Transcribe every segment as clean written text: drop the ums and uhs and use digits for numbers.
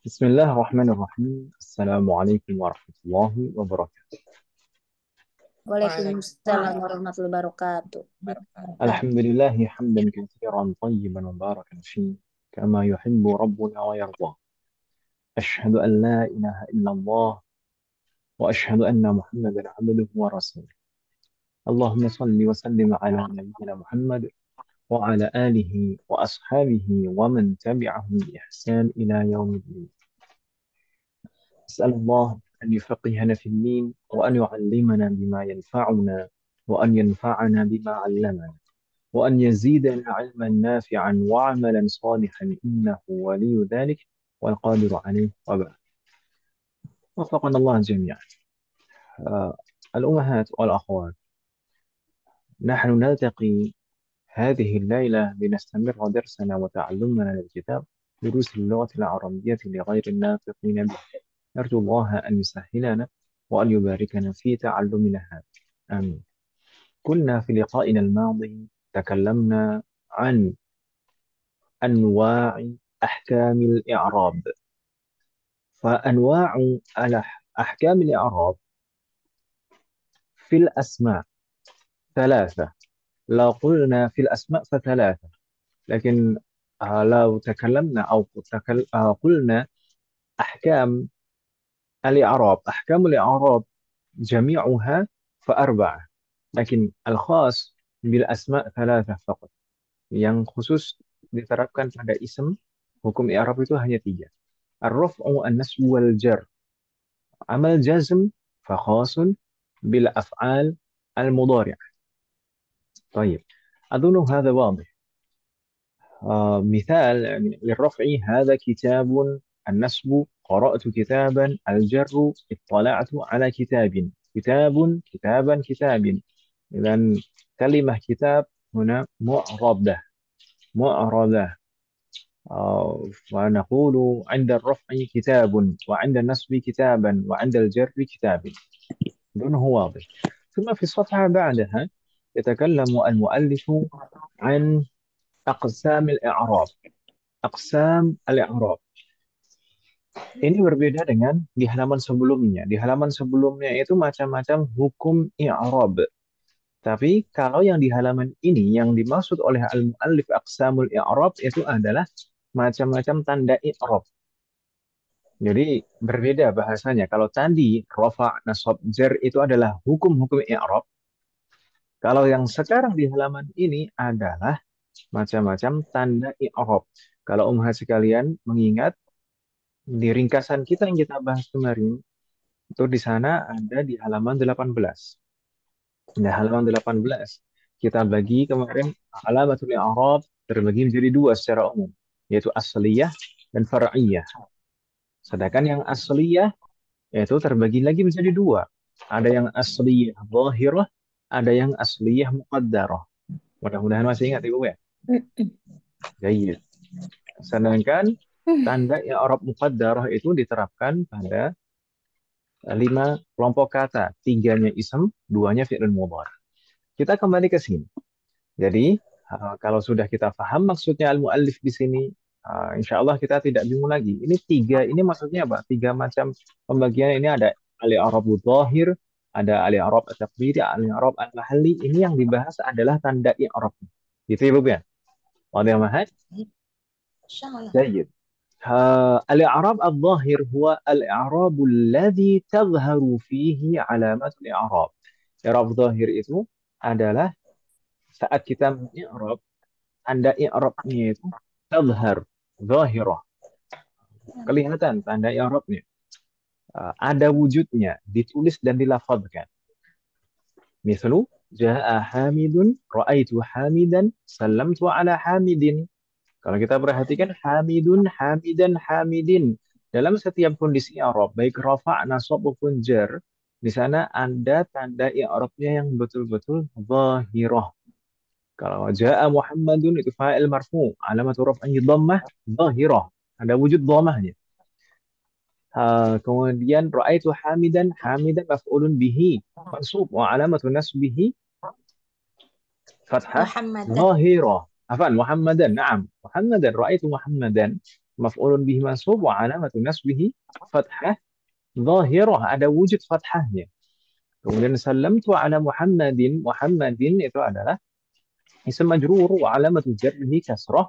بسم الله الرحمن الرحيم. السلام عليكم ورحمة الله وبركاته. Waalaikumsalam warahmatullahi wabarakatuh. الحمد لله حمدا كثيرا طيبا مباركا فيه كما يحب ربنا ويرضى. أشهد أن لا إله إلا الله وأشهد أن محمدا عبده ورسوله. اللهم صل وسلم على نبينا محمد وعلى آله وأصحابه ومن تبعهم بإحسان إلى يوم الدين. أسأل الله أن يفقهنا في الدين وأن يعلمنا بما ينفعنا وأن ينفعنا بما علمنا وأن يزيدنا علما نافعا وعملا صالحا إنه ولي ذلك والقادر عليه وبعد. وفقنا الله جميعا. آه، الأمهات والأخوات، نحن نلتقي هذه الليلة لنستمر درسنا وتعلمنا للكتاب دروس اللغة العربية لغير الناطقين به. نرجو الله أن يسهلنا وأن يباركنا في تعلمنا هذا. آمين. كنا في لقائنا الماضي تكلمنا عن أنواع أحكام الإعراب. فأنواع أحكام الإعراب في الأسماء ثلاثة. لو قلنا في الأسماء فثلاثة، لكن لو تكلمنا أو قلنا أحكام أحكام الإعراب جميعها فأربعة، لكن الخاص بالأسماء ثلاثة فقط. Yang khusus diterapkan pada isim, hukum i'rab itu hanya tiga. Ar-raf'u, an-nasbu, wal jar. Amal jazm fakhasun bil af'al al-mudhari'ah. طيب، أظن هذا واضح. مثال يعني للرفع: هذا كتاب. النصب: قرأت كتابا. الجر: اطلعت على كتاب. كتاب، كتابا، كتاب. إذن كلمة كتاب هنا معربة. معربة. ونقول عند الرفع كتاب، وعند النصب كتابا، وعند الجر كتاب. دونه واضح. ثم في الصفحة بعدها يتكلم المؤلف عن أقسام الإعراب. أقسام الإعراب ini berbeda dengan di halaman sebelumnya. Di halaman sebelumnya itu macam-macam hukum i'rab. Tapi kalau yang di halaman ini yang dimaksud oleh al-muallif aqsamul i'rab itu adalah macam-macam tanda i'rab. Jadi berbeda bahasanya. Kalau tadi rafa, nasab, jar itu adalah hukum-hukum i'rab. Kalau yang sekarang di halaman ini adalah macam-macam tanda i'rab. Kalau umhat sekalian mengingat di ringkasan kita yang kita bahas kemarin, itu di sana ada di halaman 18. Nah, halaman 18 kita bagi kemarin alamatul i'rab terbagi menjadi dua secara umum, yaitu asliyah dan far'iyah. Sedangkan yang asliyah yaitu terbagi lagi menjadi dua. Ada yang asliyah zahirah, ada yang asliyah muqaddarah. Mudah-mudahan masih ingat Ibu ya. Baik. Sedangkan tanda i'rab muqaddarah itu diterapkan pada lima kelompok kata, tiganya ism, duanya fi'il mudhari. Kita kembali ke sini. Jadi, kalau sudah kita paham maksudnya al-muallif di sini, insya Allah kita tidak bingung lagi. Ini tiga, ini maksudnya apa? Tiga macam pembagian ini ada al-i'rabul zahir, ada al-i'rab at-taqdiri, al-i'rab al-mahalli. Ini yang dibahas adalah tanda i'rab. Gitu ya, Bu ya? Wadah mahal? Baik. الإعراب الظاهر هو الإعراب الذي تظهر فيه علامات الإعراب. إعراب ظاهر itu adalah saat kita mengi'rab, tanda i'rabnya itu tazhar, zahirah, kelihatan tanda i'rabnya. Ada wujudnya, ditulis dan dilafazkan. Misalnya, ja'a Hamidun, ra'aitu Hamidan, sallamtu ala Hamidin. Kalau kita perhatikan Hamidun, Hamidan, Hamidin. Dalam setiap kondisi i'rab, baik rafa', nasab maupun jar, di sana ada tanda i'rabnya yang betul-betul zahirah. Kalau ja'a Muhammadun itu fa'il marfu, alamat raf'nya dhammah zahirah. Ada wujud dhammahnya. Kemudian ra'aitu Hamidan, Hamidan maf'ulun bihi, mansub wa alamatu nasbihi fathah Muhammadan. zahirah. Afan Muhammadan, na'am. Muhammadan, ra'aitu Muhammadan. maf'ulun bihi mansub wa alamatu nasbihi fathah zahirah, ada wujud fathahnya. Kemudian sallamtu ala Muhammadin, Muhammadin itu adalah isim majrur wa alamatu jarrihi kasrah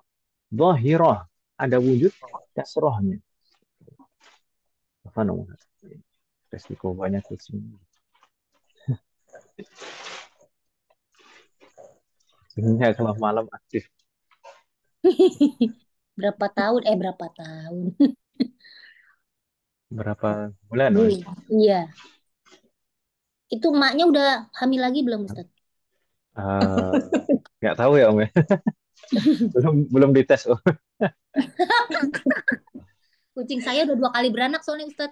zahirah, ada wujud kasrahnya. Apa namanya? Resiko banyak kucing. Kucingnya kalau malam aktif. Berapa tahun? Berapa tahun? Berapa bulan, Bu, Mas? iya. Itu emaknya udah hamil lagi belum, Ustaz? Eh, nggak tahu ya Om ya. Belum dites Om. Kucing saya udah 2 kali beranak soalnya, Ustaz.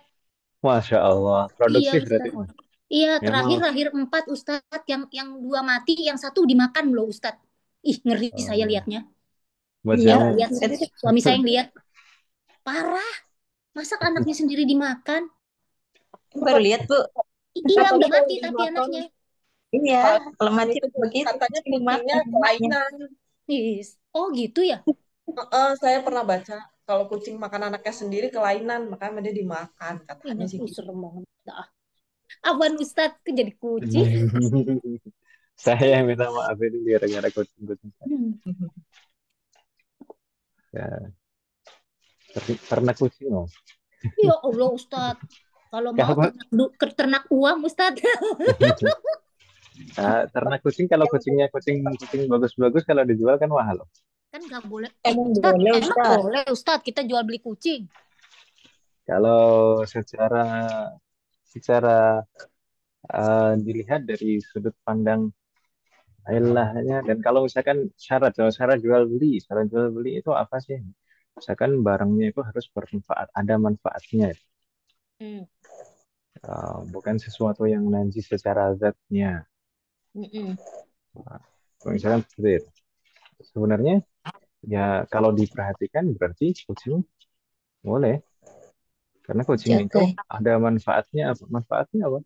Masya Allah, Iya, produktif berarti. Ustaz. Iya, terakhir Memang. lahir 4, Ustaz. Yang 2 mati, yang satu dimakan loh, Ustaz. Ih, ngeri saya eh, lihatnya. buat Ya, Iya, jamu. lihat suami saya yang lihat. Parah. Masa anaknya sendiri dimakan? baru lihat Bu. Iya, Katanya udah kalau mati tapi dimakan, anaknya. Iya, kalau mati itu begitu katanya kucing kucingnya dimakan anaknya. kelainan. Yes. Oh gitu ya? Saya pernah baca kalau kucing makan anaknya sendiri kelainan, makanya dia dimakan katanya Ini sih gitu. serem banget. Dah. Apaan Ustadz? Kok jadi kucing? Saya yang minta maaf ini gara-gara kucing-kucing saya. Hmm. Ya, ternak kucing Om. Ya Allah Ustadz. Kalau mau Kalau ternak uang Ustadz. ternak kucing, kalau kucingnya kucing kucing bagus-bagus, kalau dijual kan mahal Om. Kan nggak boleh. Emang Ustadz, boleh emang Ustaz. boleh Ustadz kita jual beli kucing? Kalau secara secara dilihat dari sudut pandang ilahnya, dan kalau misalkan syarat jual beli itu apa sih? Misalkan barangnya itu harus bermanfaat, ada manfaatnya. Hmm. Bukan sesuatu yang najis secara zatnya. Mm-mm. Misalkan seperti itu. Sebenarnya ya kalau diperhatikan berarti kucing boleh, karena kucing itu Jaga. ada manfaatnya. Apa manfaatnya? Apa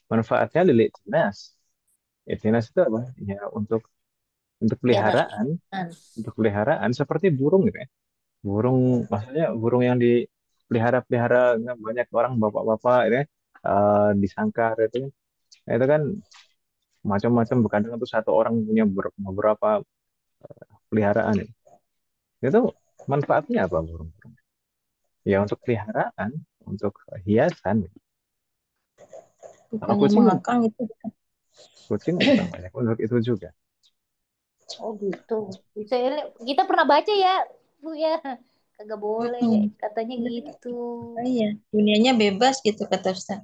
manfaatnya? Lilik tinas. Tinas itu apa ya, untuk Jaga. peliharaan, seperti burung gitu ya. Burung, maksudnya burung yang dipelihara-pelihara banyak orang, bapak-bapak gitu ya, disangkar itu kan. Nah, itu kan macam-macam, kadang itu satu orang punya beberapa peliharaan ya. Itu manfaatnya apa burung-burung? Ya untuk peliharaan, untuk hiasan. Kalau Bukannya kucing, makan itu. bukan banyak untuk itu juga. Oh gitu. Kita pernah baca ya, Bu ya. Kagak boleh, Mm-mm. katanya gitu. Oh, iya, dunianya bebas gitu kata Ustaz.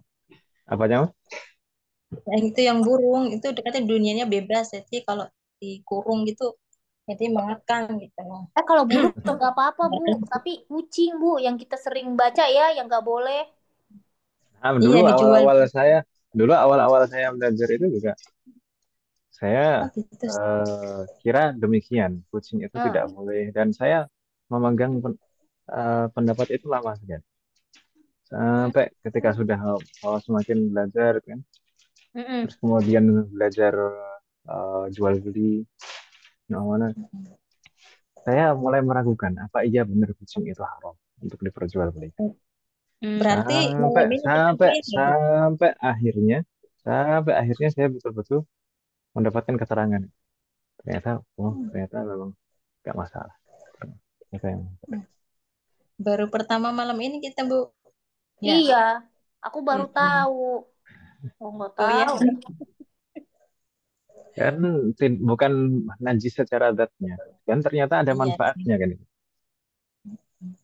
Apanya? Yang itu yang burung itu katanya dunianya bebas, jadi kalau dikurung gitu jadi makan gitu. Kalau burung tuh nggak apa-apa, Bu. Tapi kucing, Bu, yang kita sering baca ya, yang nggak boleh. Nah, Iya dijual. dulu awal-awal saya belajar itu juga saya Oh gitu. kira demikian, kucing itu tidak Nah, boleh, dan saya memegang pendapat itu lama sekali. Sampai ketika sudah semakin belajar kan, mm-mm. terus kemudian belajar jual beli, nah, mana saya mulai meragukan apa iya benar kucing itu haram untuk diperjualbelikan. Hmm. Berarti Sampai malam ini kita sampai beli ya, Bu? sampai akhirnya saya betul-betul mendapatkan keterangan. Ternyata memang nggak masalah. Ternyata yang Baru pertama malam ini kita Bu. Ya. Iya, aku baru Mm-mm. tahu. Oh, nggak Oh ya. tahu. kan bukan najis secara zatnya, dan ternyata ada Iya sih. manfaatnya kan.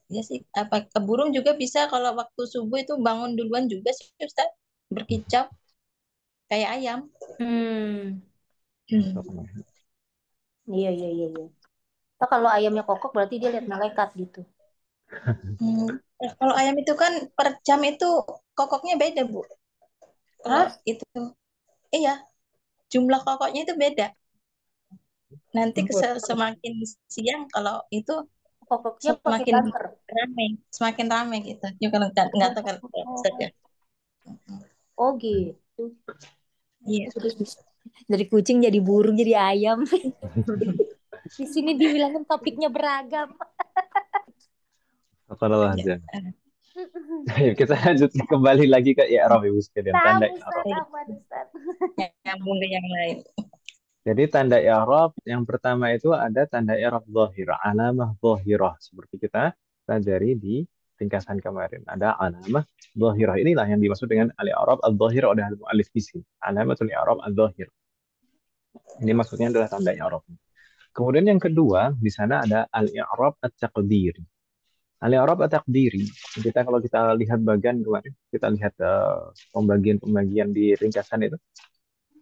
Iya sih. Apa ke burung juga bisa kalau waktu subuh itu bangun duluan juga sih Ustaz. Berkicau kayak ayam. Hmm. Hmm. Iya, iya, iya, iya. Nah, kalau ayamnya kokok berarti dia lihat malaikat gitu. Hmm. Kalau ayam itu kan per jam itu kokoknya beda, Bu. Kalau Hah? itu, iya, jumlah kokoknya itu beda. Nanti semakin siang kalau itu Kokoknya pakai semakin banter. semakin ramai gitu. Ya kalau nggak tahu kalau Ustaz ya. Oh gitu. Iya. Dari kucing jadi burung jadi ayam. Di sini dibilangin topiknya beragam. Faqarallah Ya. Jan. Ayo kita lanjut kembali lagi ke i'rab Ibu sekalian, tanda Tahu i'rab. Ustaz, apa Ustaz? Nyambung ke yang lain. Jadi tanda i'rab yang pertama itu ada tanda i'rab zahir, alamah zahirah seperti kita pelajari di ringkasan kemarin. Ada alamah zahirah. Inilah yang dimaksud dengan al-i'rab al-zahir oleh al-muallif di sini. Alamatul i'rab al-zahir. Ini maksudnya adalah tanda i'rab. Kemudian yang kedua, di sana ada al-i'rab at-taqdiri. Al-i'rab at-taqdiri, kalau kita lihat bagian kemarin, kita lihat pembagian-pembagian di ringkasan itu.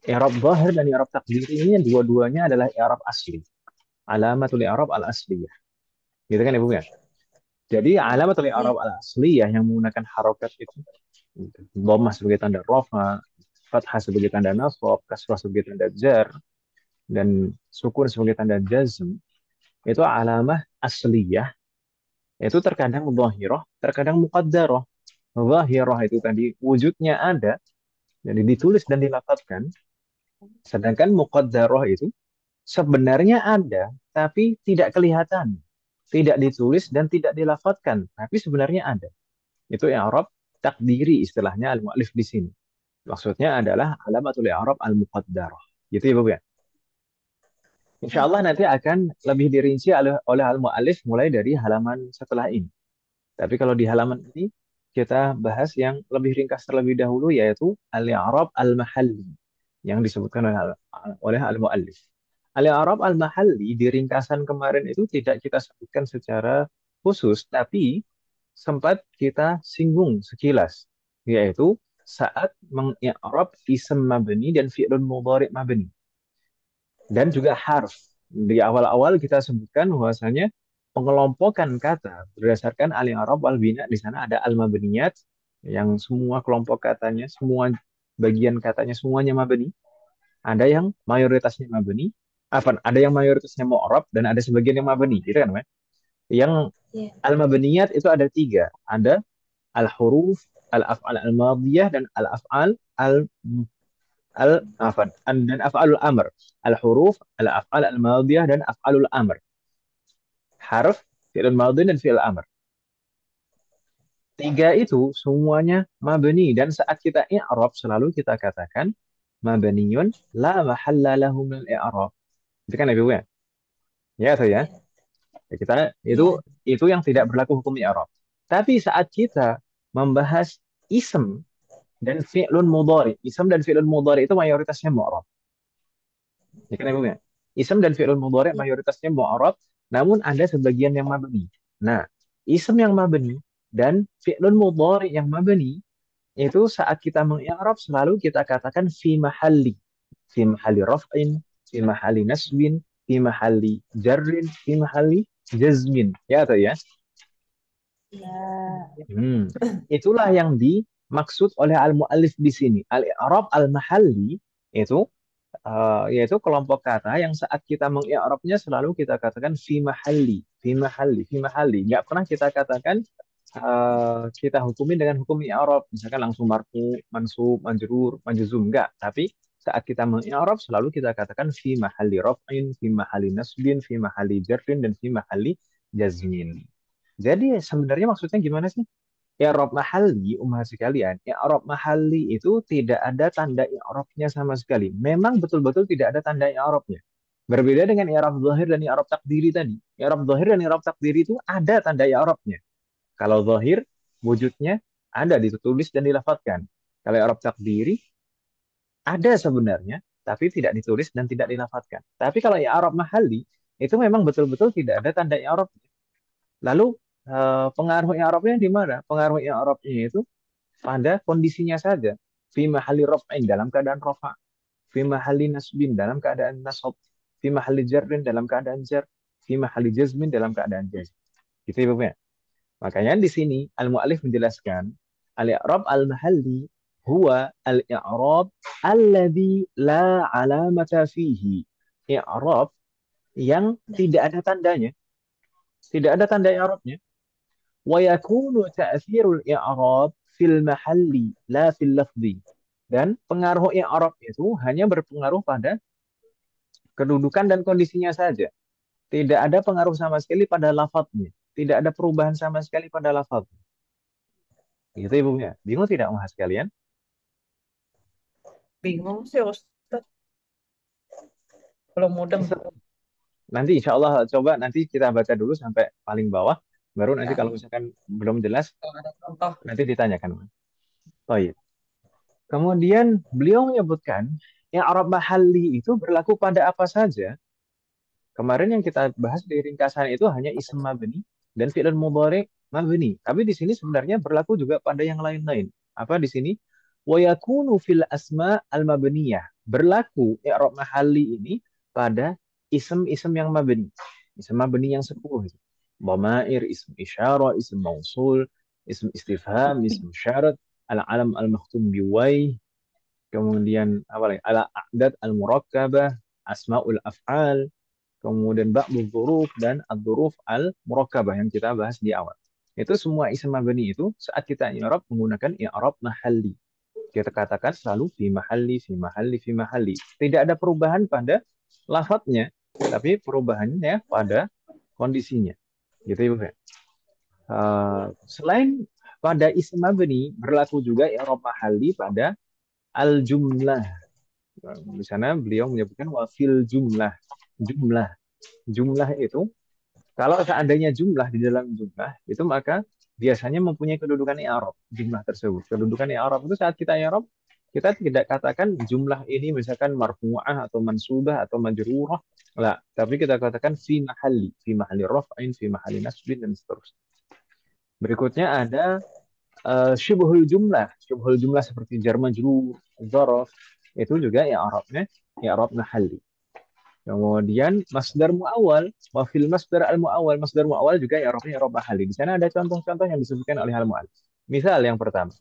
I'rab zahir dan i'rab taqdiri ini dua-duanya adalah i'rab asli. Alamatul i'rab al-asliyah. Gitu kan Ibu ya? Jadi alamatul i'rab al-asliyah yang menggunakan harokat itu, dhammah sebagai tanda rafa, fathah sebagai tanda nasab, kasrah sebagai tanda jar, dan sukun sebagai tanda jazm, itu alamah asliyah. Itu terkadang zahirah, terkadang muqaddarah. Zahirah itu tadi wujudnya ada, jadi ditulis dan dilafadzkan. Sedangkan muqaddarah itu sebenarnya ada, tapi tidak kelihatan. Tidak ditulis dan tidak dilafadzkan, tapi sebenarnya ada. Itu i'rab takdiri istilahnya al-mu'allif di sini. Maksudnya adalah alamatul i'rab al-muqaddarah. Gitu ya, Bu ya. Insya Allah nanti akan lebih dirinci oleh al-mu'allif mulai dari halaman setelah ini. Tapi kalau di halaman ini kita bahas yang lebih ringkas terlebih dahulu yaitu al-i'rab al-mahalli yang disebutkan oleh al-muallif. Al-i'rab al-mahalli di ringkasan kemarin itu tidak kita sebutkan secara khusus tapi sempat kita singgung sekilas yaitu saat mengi'rab ism mabni dan fi'lun mudhari' mabni dan juga harf. Di awal-awal kita sebutkan bahwasanya pengelompokan kata berdasarkan al-i'rab al-bina di sana ada al-mabniyat yang semua kelompok katanya, semua bagian katanya semuanya mabni. Ada yang mayoritasnya mabni, ada yang mayoritasnya mu'rab dan ada sebagian yang mabni, gitu kan, Mas? Yang al-mabniyat itu ada tiga, ada al-huruf, al-af'al al-madiyah dan al-af'al dan af'alul amr. Al-huruf, al-af'al al-madiyah dan af'alul amr. Harf, fi'il madhi dan fi'il amr. Tiga itu semuanya mabni dan saat kita i'rab selalu kita katakan mabniyun la mahalla lahu min al-i'rab. Itu kan Ibu ya? Ya atau ya? Kita itu yang tidak berlaku hukum i'rab. Tapi saat kita membahas ism dan fi'lun mudhari, ism dan fi'lun mudhari itu mayoritasnya mu'rab. Ya kan Ibu ya? Ism dan fi'lun mudhari mayoritasnya mu'rab, namun ada sebagian yang mabni. Nah, ism yang mabni dan fi'lun mudhari yang mabni itu saat kita mengi'rab selalu kita katakan fi mahalli raf'in, fi mahalli nasbin, fi mahalli jarrin, fi mahalli jazmin. Ya atau ya? Ya. Itulah yang dimaksud oleh al-muallif di sini. Al-i'rab al-mahalli itu yaitu kelompok kata yang saat kita mengi'rabnya selalu kita katakan fi mahalli, fi mahalli, fi mahalli. Nggak pernah kita katakan kita hukumi dengan hukum i'rab, misalkan langsung marfu, mansub, majrur, majzum, enggak. Tapi saat kita mengi'rab selalu kita katakan fi mahalli raf'in, fi mahalli nasbin, fi mahalli jarrin dan fi mahalli jazmin. Jadi sebenarnya maksudnya gimana sih? I'rab mahalli, sekalian, i'rab mahalli itu tidak ada tanda i'rabnya sama sekali. Memang betul-betul tidak ada tanda i'rabnya. Berbeda dengan i'rab zahir dan i'rab takdiri tadi. I'rab zahir dan i'rab takdiri itu ada tanda i'rabnya. Kalau zahir wujudnya ada ditulis dan dilafadzkan. Kalau i'rab takdiri ada sebenarnya tapi tidak ditulis dan tidak dilafadzkan. Tapi kalau i'rab mahalli itu memang betul-betul tidak ada tanda i'rabnya. Lalu pengaruh i'rabnya di mana? Pengaruh i'rabnya itu pada kondisinya saja. Fi mahalli raf'in dalam keadaan rafa. Fi mahalli nasbin dalam keadaan nasab. Fi mahalli jarrin dalam keadaan jar. Fi mahalli jazmin dalam keadaan jazm. Gitu ya, Bapak. Makanya di sini al-mu'allif menjelaskan al-i'rab al-mahalli huwa al-i'rab alladhi la alamata fihi. I'rab yang tidak ada tandanya. Tidak ada tanda i'rabnya. ويكون تأثير الإعراب في المحل لا في اللفظ. Dan pengaruh i'rab itu hanya berpengaruh pada kedudukan dan kondisinya saja. Tidak ada pengaruh sama sekali pada lafadznya. Tidak ada perubahan sama sekali pada lafaz. Gitu Ibu ya. Bingung tidak Mas sekalian? Bingung sih Ustaz. Belum mudeng. Nanti insya Allah coba nanti kita baca dulu sampai paling bawah. Baru nanti Ya, kalau misalkan belum jelas, kalau ada contoh. nanti ditanyakan. Baik. Kemudian beliau menyebutkan yang Arab mahalli itu berlaku pada apa saja. Kemarin yang kita bahas di ringkasan itu hanya ism mabni dan fi'il mudhari mabni. Tapi di sini sebenarnya berlaku juga pada yang lain-lain. Apa di sini? Wa yakunu fil asma al mabniyah. Berlaku i'rab mahalli ini pada ism-ism yang mabni. Ism mabni yang 10. Dhamair, ism isyarah, ism mausul, ism istifham, ism syarat, al-alam al-makhtum biwai, kemudian apa lagi? Al-a'dad al-murakkabah, asmaul af'al, kemudian ba'du dzuruf dan ad-dzuruf al-murakkabah yang kita bahas di awal. Itu semua isim mabni itu saat kita i'rab menggunakan i'rab mahalli. Kita katakan selalu fi mahalli, fi mahalli, fi mahalli. Tidak ada perubahan pada lafadznya, tapi perubahannya pada kondisinya. Gitu Ibu. Selain pada isim mabni berlaku juga i'rab mahalli pada al-jumlah. Di sana beliau menyebutkan wa fil jumlah. Jumlah. Jumlah itu kalau seandainya jumlah di dalam jumlah itu maka biasanya mempunyai kedudukan i'rab jumlah tersebut. Kedudukan i'rab itu saat kita i'rab kita tidak katakan jumlah ini misalkan marfu'ah atau mansubah atau majrurah. Lah, tapi kita katakan fi mahalli raf'in, fi mahalli nasbin dan seterusnya. Berikutnya ada syubhul jumlah. Syubhul jumlah seperti jar majrur, dzaraf itu juga i'rabnya i'rab mahalli. Kemudian masdar muawwal, wa fil masdar al muawwal, masdar muawwal juga i'rabnya i'rab mahalli. Di sana ada contoh-contoh yang disebutkan oleh al-mu'allif. Misal yang pertama,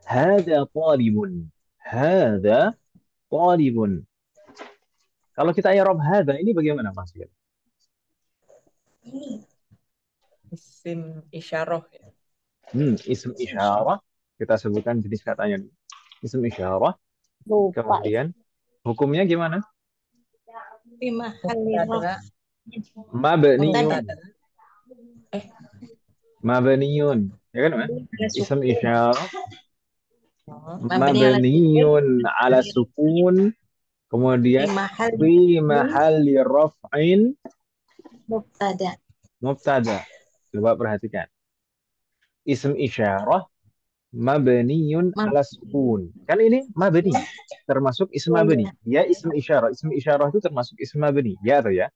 hadza talibun. Hadza talibun. Kalau kita i'rab hadza ini bagaimana Mas? Ini Isim isyarah. Ya. Isim isyarah. Kita sebutkan jenis katanya. Isim isyarah. Lupa. Kemudian hukumnya gimana? fi mahalli Mubtada. Mabniyun. Mubtada. Mabniyun. Ya kan, Mas? Isim isyarah Oh, mabniyun ala sukun. Kemudian fi mahalli raf'in mubtada. mubtada. Coba perhatikan. Isim isyarah mabniyun ala sukun. Kan ini mabni, termasuk isim mabni. Ya isim isyarah. Isim isyarah itu termasuk isim mabni. Ya atau ya?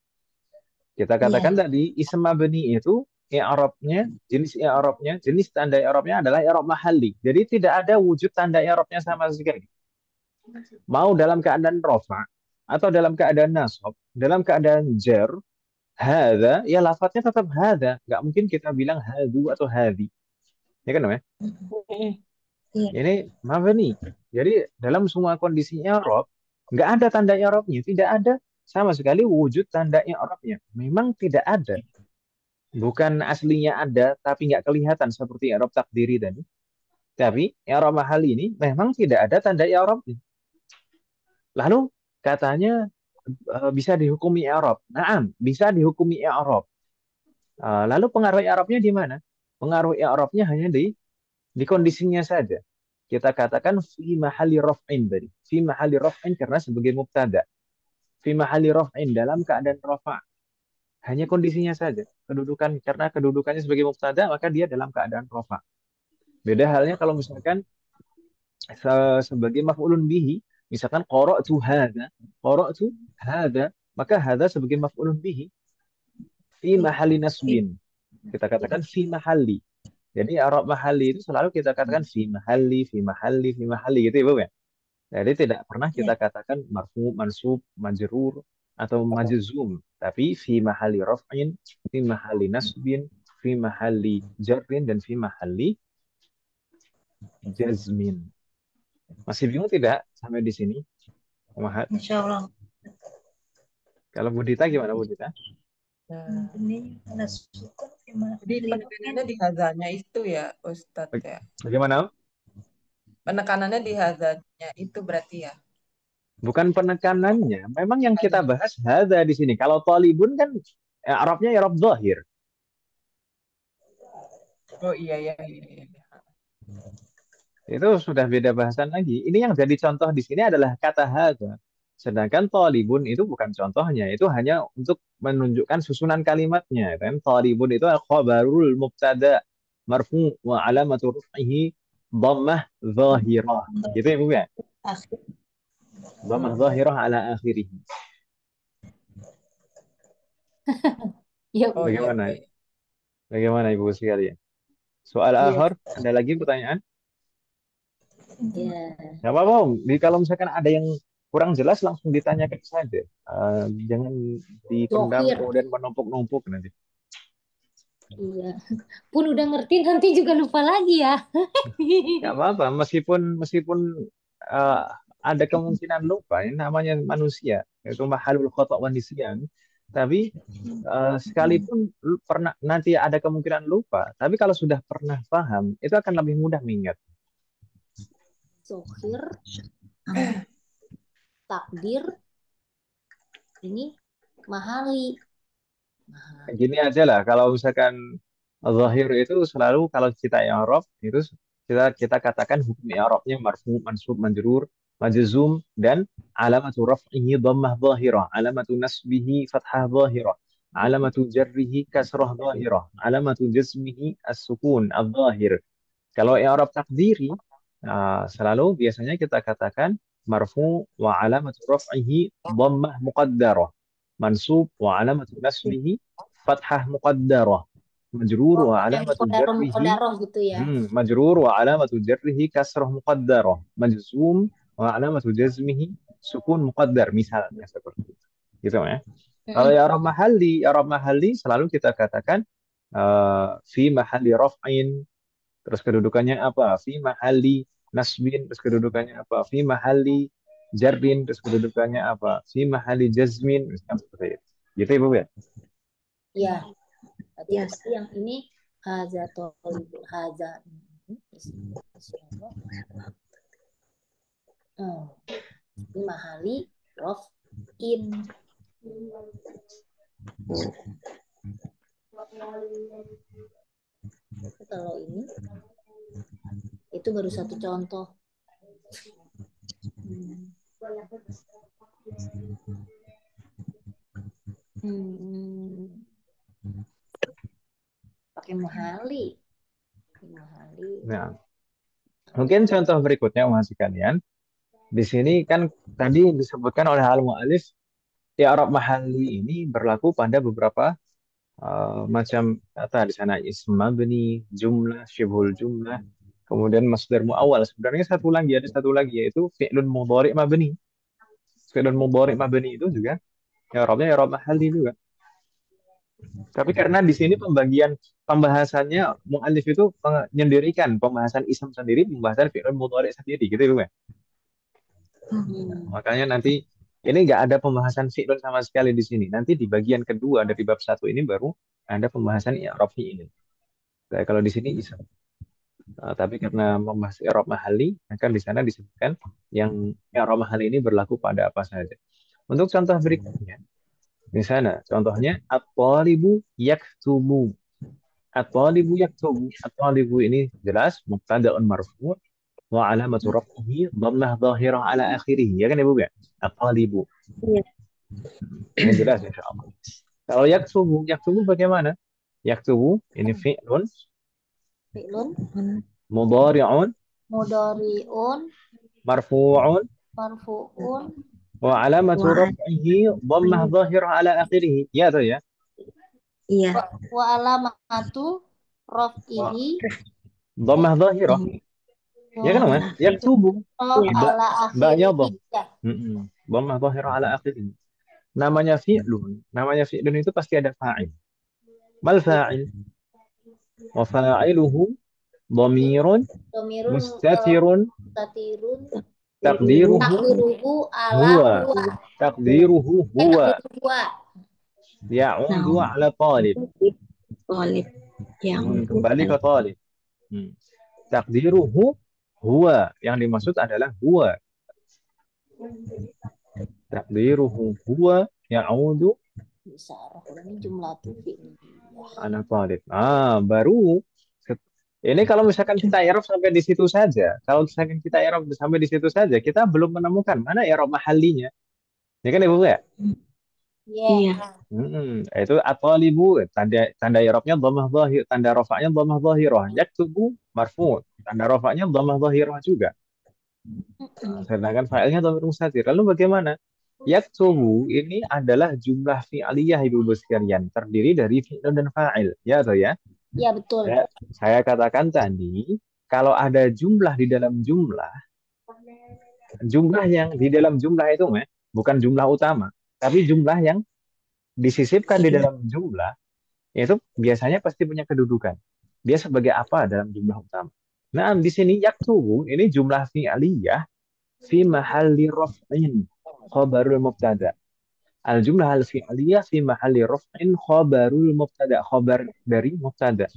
Kita katakan tadi isim mabni itu i'rabnya, jenis i'rabnya, jenis tanda i'rabnya adalah i'rab mahalli. Jadi tidak ada wujud tanda i'rabnya sama sekali. Mau dalam keadaan rafa atau dalam keadaan nasab, dalam keadaan jar, hadza, ya lafadznya tetap hadza. Nggak mungkin kita bilang hadu atau hadhi. Ya kan, ya? Ini mabni. Jadi dalam semua kondisi i'rab nggak ada tanda i'rabnya, tidak ada sama sekali wujud tanda i'rabnya. Memang tidak ada. Bukan aslinya ada tapi nggak kelihatan seperti i'rab takdiri tadi. Tapi i'rab mahalli ini memang tidak ada tanda i'rabnya. Lalu katanya bisa dihukumi i'rab. Naam, bisa dihukumi i'rab. Lalu pengaruh i'rabnya di mana? Pengaruh i'rabnya hanya di kondisinya saja. Kita katakan fi mahalli raf'in tadi. Fi mahalli raf'in karena sebagai mubtada. Fi mahalli raf'in dalam keadaan rafa'. Hanya kondisinya saja. Kedudukan karena kedudukannya sebagai mubtada maka dia dalam keadaan rafa'. Beda halnya kalau misalkan sebagai maf'ulun bihi, misalkan qara'tu hadza, maka hadza sebagai maf'ulun bihi fi mahalli nasbin. Kita katakan fi mahalli. Jadi i'rab mahalli itu selalu kita katakan fi mahalli, fi mahalli, fi mahalli gitu ya, Bu ya. Jadi tidak pernah kita katakan marfu, mansub, majrur atau majzum, tapi fi mahalli raf'in, fi mahalli nasbin, fi mahalli jarrin dan fi mahalli jazmin. Masih bingung tidak sampai di sini? Mahat. Insya Allah. Kalau Bu Dita gimana Bu Dita? Jadi penekanannya di hazanya itu ya Ustadz ya. Bagaimana? Penekanannya di hazanya itu berarti ya. Bukan penekanannya, memang yang kita bahas hadza di sini. Kalau talibun kan Arabnya Arab zahir. Oh iya iya iya. Iya. Itu sudah beda bahasan lagi. Ini yang jadi contoh di sini adalah kata hadza. Sedangkan talibun itu bukan contohnya, itu hanya untuk menunjukkan susunan kalimatnya. Kan talibun itu khabarul mubtada marfu wa alamatu raf'ihi dhammah zahirah. Gitu ya, Bu ya? Akhir. Dhammah zahirah ala akhirih. Ya Oh Bu. iya Bagaimana? iya. Bagaimana Ibu sekalian? Soal Iya. akhir, ada lagi pertanyaan? Ya. Gak apa-apa, Om. Kalau misalkan ada yang kurang jelas langsung ditanyakan saja. Jangan dipendam Zohir. kemudian menumpuk-numpuk nanti. Iya. Pun udah ngerti nanti juga lupa lagi ya. Gak apa-apa, meskipun meskipun eh, ada kemungkinan lupa, ini namanya manusia, itu mahalul khata' wan nisyan. Tapi sekalipun pernah nanti ada kemungkinan lupa, tapi kalau sudah pernah paham, itu akan lebih mudah mengingat. Zohir, takdir, ini mahali. Mahali. Gini aja lah, kalau misalkan zahir itu selalu kalau kita i'rab itu kita katakan hukum i'rabnya marfu, mansub, majrur, majzum dan alamatu raf'ihi dhammah zahirah, alamatu nasbihi fathah zahirah, alamatu jarrihi kasrah zahirah, alamatu jazmihi as-sukun adh-dhahir. Kalau i'rab takdiri selalu biasanya kita katakan marfu wa alamatu raf'ihi dhammah muqaddarah, mansub wa alamatu nasbihi fathah muqaddarah, majrur Oh, wa yang alamatu mukodaroh jarrihi mukodaroh gitu ya. majrur wa alamatu jarrihi kasrah muqaddarah, majzum wa alamatu jazmihi sukun muqaddar, misalnya seperti itu. Gitu ya. Kalau Arab mahalli selalu kita katakan fi mahalli raf'in, terus kedudukannya apa? Fi mahalli nasbin, terus kedudukannya apa? Fi mahalli jarrin, terus kedudukannya apa? Fi mahalli jazmin, misalkan seperti itu. Gitu Ibu ya? Ya. Berarti Yes. tadi yang ini haza tolibul haza. Ini mahali rof in. Kalau ini itu baru satu contoh. Pakai mahali. Mahali. Nah, mungkin contoh berikutnya Mas sekalian. Di sini kan tadi disebutkan oleh al-mu'alif i'rab mahalli ini berlaku pada beberapa macam kata di sana, ism mabni, jumlah, syibhul jumlah, kemudian masdar muawwal. Sebenarnya ada satu lagi yaitu fi'lun mudhari' mabni. Fi'lun mudhari' mabni itu juga i'rabnya i'rab mahalli juga. Tapi karena di sini pembahasannya mu'alif itu menyendirikan pembahasan ism sendiri, pembahasan fi'lun mudhari' sendiri gitu ya. Makanya nanti ini nggak ada pembahasan fi'lun sama sekali di sini. Nanti di bagian kedua dari bab 1 ini baru ada pembahasan i'rab fi'il. Nah, kalau di sini ism. Tapi karena membahas i'rab mahalli, maka di sana disebutkan yang i'rab mahalli ini berlaku pada apa saja. Untuk contoh berikutnya, di sana contohnya at-talibu yaktubu. At-talibu yaktubu. At-talibu ini jelas mubtada'un marfu' wa alamatu raf'ihi dhammah dhahirah ala akhirih. Ya kan Ibu ya? At-talibu. Iya. Ini jelas insyaallah. Kalau yaktubu bagaimana? Yaktubu ini fi'lun Fi'lun mudhari'un mudhari'un marfu'un marfu'un wa alamatu Wa- raf'ihi dhammah dhahirah ala akhirih. Ya atau ya? Iya. wa alamatu raf'ihi Dhammah dhahirah. Ya kan, Mas? Yaktubu. ala Ba'nya akhirih. dhah. Dhammah dhahirah ala akhirih. Namanya fi'lun itu pasti ada fa'il. Mal fa'il? Wa fa'iluhu dhamirun Domirun mustatirun mustatirun taqdiruhu takdiruhu ala huwa. huwa. Taqdiruhu huwa Takdiruhu huwa. ya'udu ala talib. Talib. Yang Kembali ke talib. Taqdiruhu huwa, yang dimaksud adalah huwa. Taqdiruhu huwa ya'udu Bisa ini jumlah fi'liyah. ala talib. Baru Ini kalau misalkan kita i'rab sampai di situ saja, kalau misalkan kita i'rab sampai di situ saja, kita belum menemukan mana i'rab mahallinya. Ya kan Ibu ya? Iya. Iya. Itu at-talibu tanda tanda i'rabnya dhammah dhahir, tanda rafa'nya dhammah dhahirah. Yaktubu marfu', tanda rafa'nya dhammah dhahirah juga. Sedangkan fa'ilnya dhamir mustatir. Lalu bagaimana? Yaktubu ini adalah jumlah fi'aliyah Ibu sekalian, terdiri dari fi'il dan fa'il. Ya atau ya? Iya betul. Saya katakan tadi, kalau ada jumlah di dalam jumlah, jumlah yang di dalam jumlah itu bukan jumlah utama, tapi jumlah yang disisipkan di dalam jumlah, itu biasanya pasti punya kedudukan. Dia sebagai apa dalam jumlah utama. Nah, di sini yaktubu, ini jumlah fi'aliyah fi mahalli raf'in khabarul mubtada. Al-jumlah al-fi'aliyah fi mahalli raf'in khabarul mubtada. Khabar dari mubtada.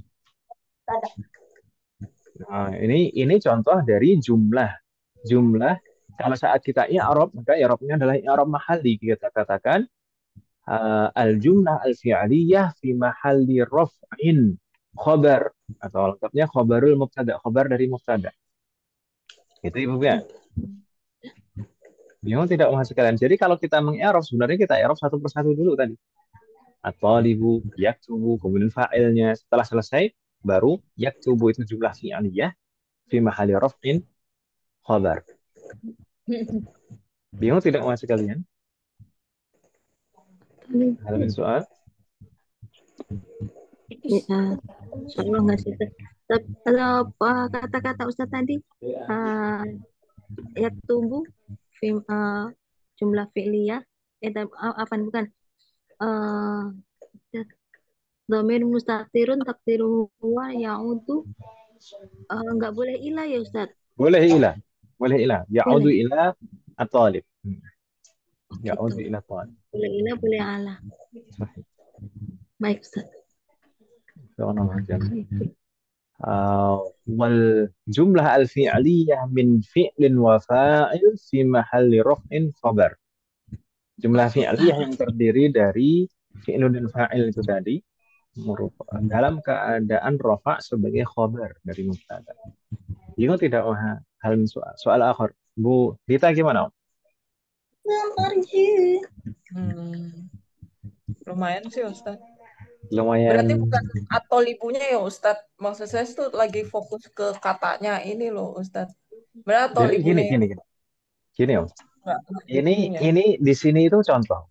Nah, ini contoh dari jumlah. Jumlah kalau saat kita i'rab, maka i'rabnya adalah i'rab mahalli. Kita katakan al-jumlah al-fi'aliyah fi mahalli raf'in khabar atau lengkapnya khabarul mubtada, khabar dari mubtada. Itu Ibu ya. Bingung tidak Mas sekalian? Jadi kalau kita meng-i'rab sebenarnya kita i'rab satu persatu dulu tadi. At-talibu, yaktubu, kemudian fa'ilnya. Setelah selesai baru yaktubu itu jumlah fi'aliyah fi mahalli raf'in khabar. Bingung tidak Mas sekalian? Ada soal? Ya, soalnya nggak sih. Tapi kalau kata-kata Ustaz tadi, ya tumbuh jumlah fi'liyah, apa bukan? Dhamir mustatirun takdiruhu huwa ya'udu, nggak boleh ilah ya Ustaz? Boleh ilah. Boleh ilah. Ya'udu Boleh. ila at-talib. Gitu. Ya'udu ila at-talib. Boleh ilah, boleh Allah. Sahih. Baik Ustaz. والجملة الفعلية من فعل وفاعل في محل رفع خبر. Jumlah fi'liyah yang terdiri dari fi'il dan fa'il itu tadi dalam keadaan rafa sebagai khabar dari mubtada. Bingung tidak hal soal akhir. Bu Dita gimana? Lumayan sih Ustaz. Lumayan. Berarti bukan atau libunya ya Ustaz. Maksud saya tuh lagi fokus ke katanya ini loh Ustaz. Berarti atau Jadi libunya gini Om. enggak. Ini di sini itu contoh.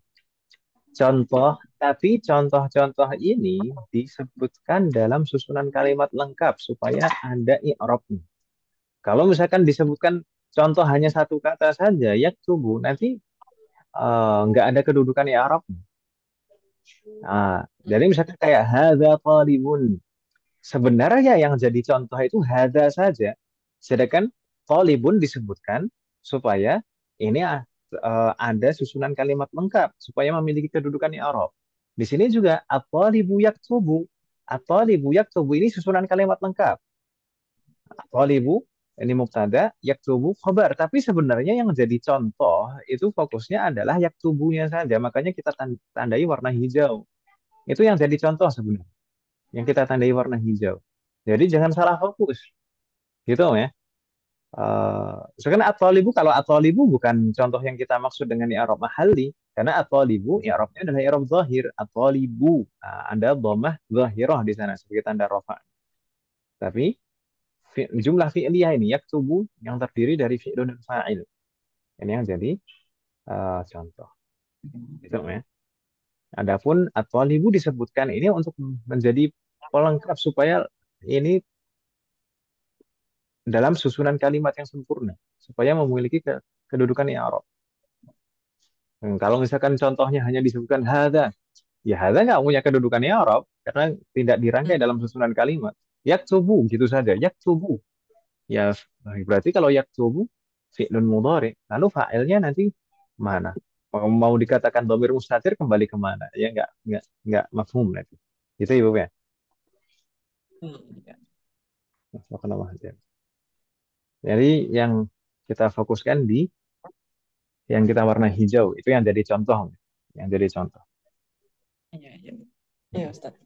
Contoh, tapi contoh-contoh ini disebutkan dalam susunan kalimat lengkap supaya ada i'rabnya. Kalau misalkan disebutkan contoh hanya satu kata saja, yaktubu, nanti nggak ada kedudukan i'rabnya. Jadi misalkan kayak hadza talibun. Sebenarnya yang jadi contoh itu hadza saja. Sedangkan talibun disebutkan supaya ini ada susunan kalimat lengkap supaya memiliki kedudukan i'rab. Di sini juga at-talibu yaktubu. At-talibu yaktubu ini susunan kalimat lengkap. At-talibu ini mubtada, yaktubu khabar. Tapi sebenarnya yang jadi contoh itu fokusnya adalah yaktubunya saja. Makanya kita tandai warna hijau. Itu yang jadi contoh sebenarnya. Yang kita tandai warna hijau. Jadi jangan salah fokus. Gitu ya. Sekarang at-talibu, kalau at-talibu bukan contoh yang kita maksud dengan i'rab mahalli, karena at-talibu i'rabnya adalah i'rab zahir. At-talibu, ada dhammah zahirah di sana sebagai tanda rafa. Tapi jumlah fi'liyah ini yaktubu yang terdiri dari fi'il dan fa'il. Ini yang jadi contoh. Gitu ya. Adapun at-talibu disebutkan ini untuk menjadi pelengkap supaya ini dalam susunan kalimat yang sempurna supaya memiliki kedudukan i'rab. Kalau misalkan contohnya hanya disebutkan hadza, ya hadza nggak punya kedudukan i'rab karena tidak dirangkai dalam susunan kalimat. Yaktubu gitu saja, yaktubu. Ya berarti kalau yaktubu fi'lun mudhari, lalu fa'ilnya nanti mana? Mau dikatakan dhamir mustatir kembali kemana? Ya nggak mafhum nanti. Itu Ibu ya. Jadi yang kita fokuskan di yang kita warna hijau itu yang jadi contoh, yang jadi contoh. Iya, iya. Iya, Ustaz.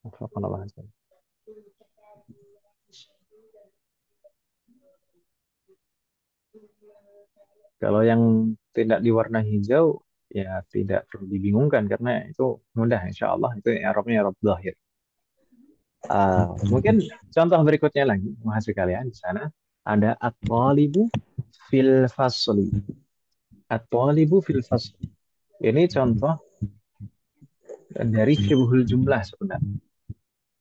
Wafaqanallah azza. Kalau yang tidak diwarna hijau, ya tidak perlu dibingungkan karena itu mudah, insya Allah itu i'rabnya i'rab zahir. Mungkin contoh berikutnya lagi, mahasiswa kalian di sana ada at-talibu fil fasli. At-talibu fil fasli. Ini contoh dari syibhul jumlah sebenarnya.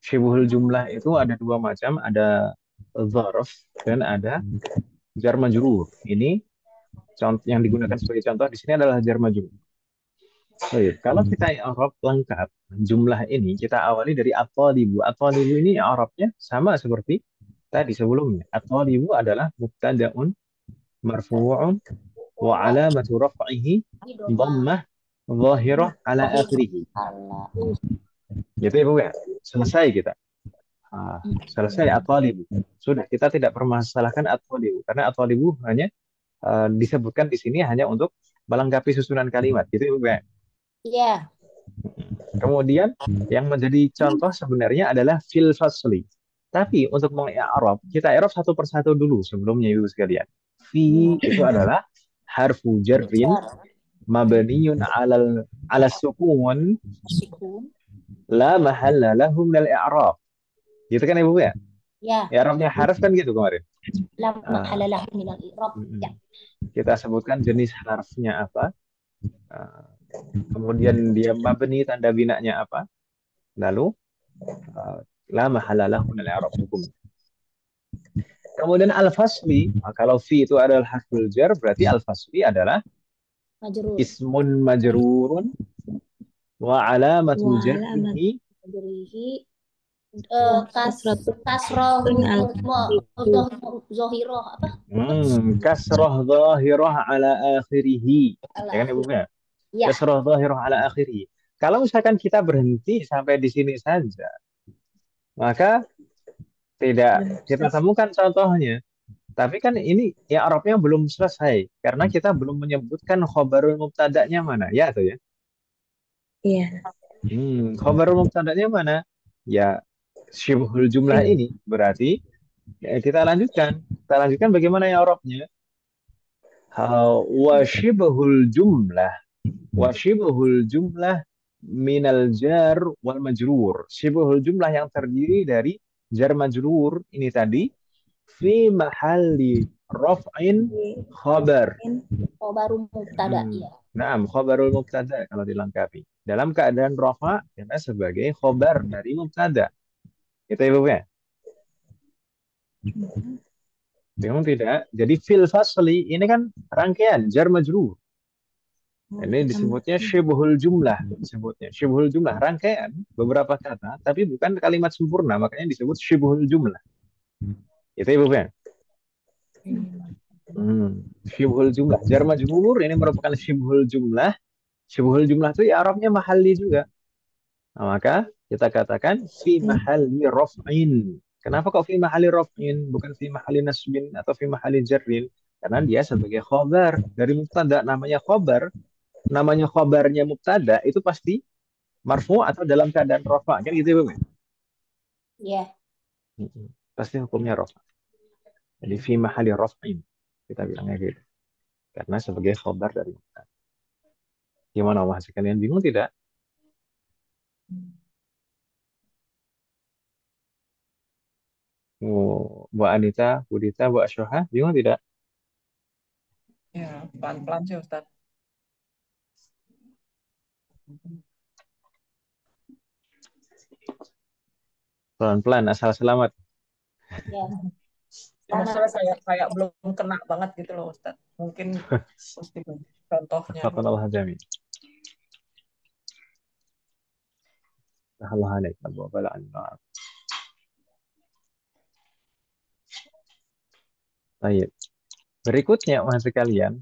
Syibhul jumlah itu ada dua macam, ada dzaraf dan ada jar majrur. Ini contoh yang digunakan sebagai contoh di sini adalah jar majrur. Baik, kalau kita i'rab lengkap jumlah ini kita awali dari at-talibu. At-talibu ini i'rabnya sama seperti tadi sebelumnya. At-talibu adalah mubtada'un marfu'un wa alamatu raf'ihi dhammah zahirah ala akhirih. Allah. Gitu ya Bu ya. Selesai kita. Selesai at-talibu. Sudah, kita tidak permasalahkan at-talibu karena at-talibu hanya disebutkan di sini hanya untuk melengkapi susunan kalimat. Gitu ya Bu ya. Iya. Kemudian yang menjadi contoh sebenarnya adalah fil fasli. Tapi untuk mengi'rab, kita i'rab satu persatu dulu sebelumnya Ibu sekalian. Fi itu adalah harfu jarrin mabniyun ala sukun Sukun. la mahalla lahu minal i'rab. Gitu kan Ibu ya? Ya. I'rabnya harf kan gitu kemarin. Lam mahalalah minal i'rab. Ya. Kita sebutkan jenis harfnya apa. Kemudian dia mabni tanda binanya apa. Lalu la mahalalah minal i'rab hukum. Kemudian al-fasli, kalau fi itu adalah harful jar, berarti al-fasli adalah Majrur. ismun majrurun wa alamatu jarrihi Majrihi. Kasroh zohiroh apa? kasrah zahirah ala akhirih. Ya kan Ibu ya? Ya. Kasrah zahirah ala akhirih. Kalau misalkan kita berhenti sampai di sini saja, maka tidak kita temukan contohnya. Tapi kan ini ya Arabnya belum selesai karena kita belum menyebutkan khobarul mubtada'nya mana, ya atau ya? Iya. Khobarul mubtada'nya mana? Ya syibhul jumlah ini berarti ya, kita lanjutkan. Kita lanjutkan bagaimana ya Arabnya? Wa syibhul jumlah minal jar wal majrur. Syibhul jumlah yang terdiri dari jar majrur ini tadi fi mahalli raf'in khabar. Khabarul mubtada ya. Naam, khabarul mubtada kalau dilengkapi. Dalam keadaan rafa karena sebagai khabar dari mubtada. Itu Ibu ya? Bingung tidak? Jadi fil fasli ini kan rangkaian jar majrur. Ini disebutnya syibhul jumlah, disebutnya syibhul jumlah, rangkaian beberapa kata tapi bukan kalimat sempurna, makanya disebut syibhul jumlah. Itu Ibu ya? Syibhul jumlah. Jar majrur ini merupakan syibhul jumlah. Syibhul jumlah itu ya Arabnya mahalli juga. Nah, maka kita katakan fi mahalli raf'in. Kenapa kok fi mahalli raf'in bukan fi mahalli nasbin atau fi mahalli jarrin? Karena dia sebagai khabar dari mubtada, namanya khabar. Namanya khabarnya mubtada itu pasti marfu atau dalam keadaan rafa. Kan gitu Ibu? Iya. Pasti hukumnya rafa. Jadi fi mahalli raf'in. Kita bilangnya gitu. Karena sebagai khabar dari mubtada. Gimana Mas? Kalian bingung tidak? Bu Anita, Bu Dita, Bu Asyoha, bingung tidak? Ya, pelan-pelan sih Ustaz. Pelan-pelan, asal selamat. Ya. Masalah kayak belum kena banget gitu loh Ustaz. Mungkin mesti contohnya. Allah jami. Allah alaikum wa bala'an. Baik. Berikutnya, mahasiswa sekalian,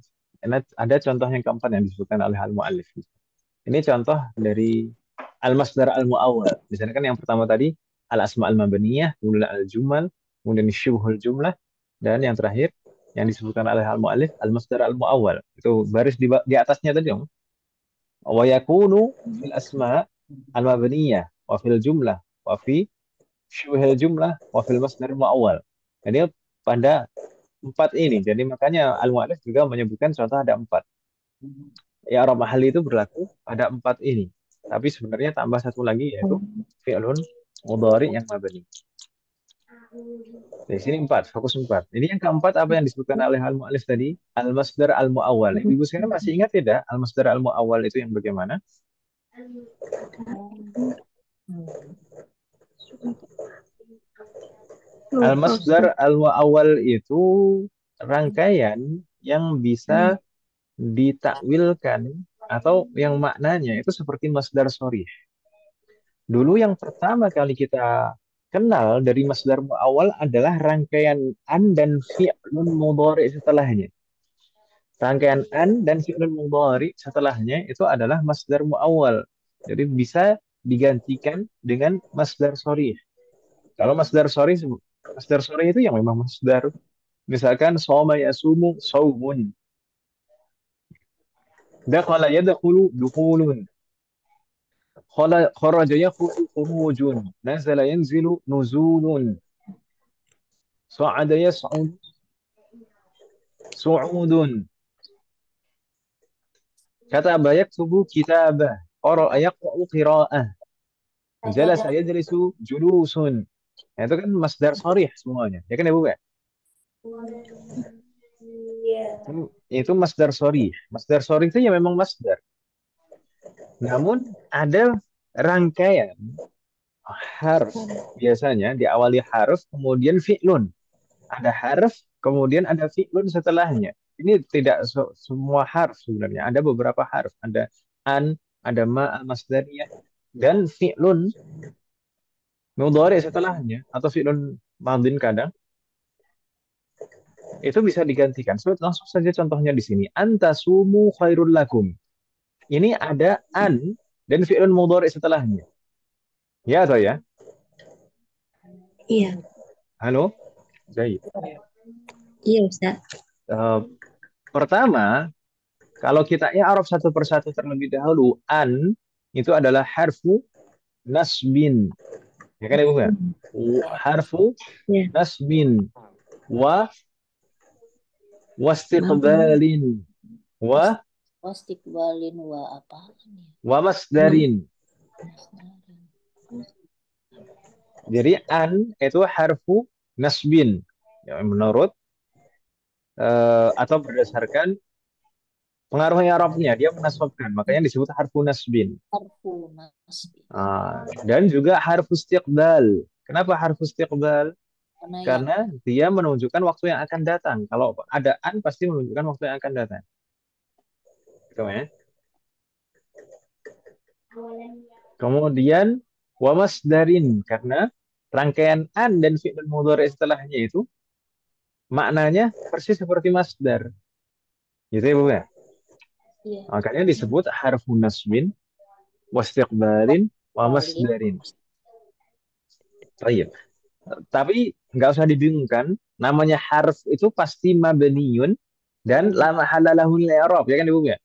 ada contoh yang keempat yang disebutkan oleh al-mu'allif. Ini contoh dari al-masdar al-mu'awwal. Di sana kan yang pertama tadi al-asma al-mabniyah, kemudian al-jumal, kemudian syibhul jumlah, dan yang terakhir yang disebutkan oleh al-mu'allif al-masdar al-mu'awwal. Itu baris di atasnya tadi wa yakunu fil asma al-mabniyah wa fil jumlah wa fi syuhil jumlah wa fil masdar muawwal. Jadi pada empat ini. Jadi makanya al-mu'allif juga menyebutkan contoh ada empat. I'rab mahalli itu berlaku pada empat ini. Tapi sebenarnya tambah satu lagi yaitu fi'lun mudhari yang mabni. Di sini empat, fokus empat. Ini yang keempat apa yang disebutkan oleh al-mu'allif tadi? Al-masdar al-mu'awwal. Ibu sekalian masih ingat tidak al-masdar al-mu'awwal itu yang bagaimana? Al-masdar al-mu'awwal itu rangkaian yang bisa ditakwilkan atau yang maknanya itu seperti masdar sharih. Dulu yang pertama kali kita kenal dari masdar mu'awwal adalah rangkaian an dan fi'lun mudhari setelahnya. Rangkaian an dan fi'lun mudhari setelahnya itu adalah masdar mu'awwal. Jadi bisa digantikan dengan masdar sharih. Kalau masdar sharih itu yang memang masdar. Misalkan shoma yasumu shaumun. Dakhala yadkhulu dukhulun. Kharaja yakhruju khurujun. Nazala yanzilu nuzulun. Sa'ada yas'ud su'udun. Kataba yaktubu kitabah. Qara'a yaqra'u qira'ah. Jalasa yajlisu julusun. Nah, itu kan masdar sharih semuanya. Ya kan ya Bu? Iya. Itu masdar sharih. Masdar sharih itu ya memang masdar. Namun ada rangkaian harf biasanya diawali harf kemudian fi'lun. Ada harf kemudian ada fi'lun setelahnya. Ini tidak semua harf sebenarnya. Ada beberapa harf. Ada an, ada ma masdariyah dan fi'lun mudhari setelahnya atau fi'lun madin kadang itu bisa digantikan. So, langsung saja contohnya di sini. Antasumu khairul lakum. Ini ada an dan fi'lun mudhari setelahnya. Ya atau ya? Iya. Halo? Baik. Iya, Ustaz. Pertama, kalau kita i'rab satu persatu terlebih dahulu, an itu adalah harfu nasbin. Ya kan Ibu? Harfu Ya. nasbin wa wastiqbalin wa Wastiqbalin wa apa? masdarin. Jadi an itu harfu nasbin. Ya, menurut atau berdasarkan pengaruh i'rabnya dia menasabkan, makanya disebut harfu nasbin. Harfu nasbi. Dan juga harfu istiqbal. Kenapa harfu istiqbal? Karena dia menunjukkan waktu yang akan datang. Kalau ada an pasti menunjukkan waktu yang akan datang. Gitu ya. Kemudian wa masdarin karena rangkaian an dan fi'il mudhari setelahnya itu maknanya persis seperti masdar. Gitu ya, Bu ya? Iya. Makanya disebut harfu nasbin wastiqbalin wa masdarin. Baik. Tapi nggak usah dibingungkan, namanya harf itu pasti mabniyun dan la mahalla lahu min i'rab, ya kan Ibu ya?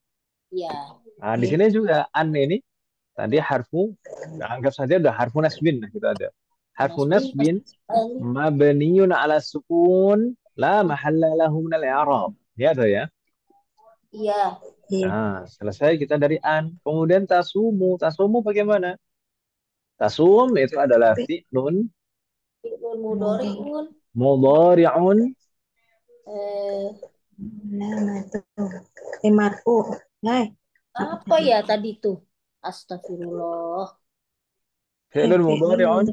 Iya. Nah, di sini juga an ini tadi harfu anggap saja udah harfu nasbin nah, kita ada. Harfu nasbin mabniyun ala sukun la mahalla lahu min i'rab. Ya tuh ya? Iya. Nah, selesai kita dari an. Kemudian tasumu. Tasumu bagaimana? Tasum itu adalah fi'lun mudhari'un Marfu. Hai. Apa ya tadi tuh? Astagfirullah. fi'lun mudhari'un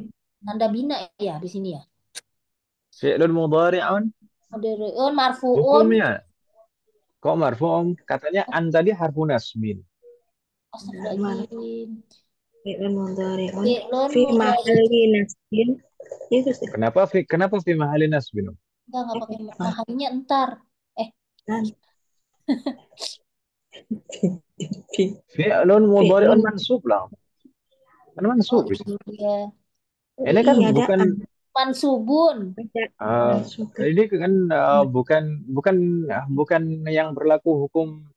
Tanda bina ya di sini ya. fi'lun mudhari'un Mudhari'un marfu'un. hukumnya kok marfu'? Katanya an tadi harfu nasbin. Astagfirullahaladzim. Fi'lun mudhari'un Fi'lun fi mahalli nasbin. Itu sih. Kenapa fi mahalli nasbin? Enggak pakai mahalnya entar. Fi'lun mudhari'un mansub lah. Kan mansub. Iya. Ini kan bukan mansubun. Ini kan bukan yang berlaku hukum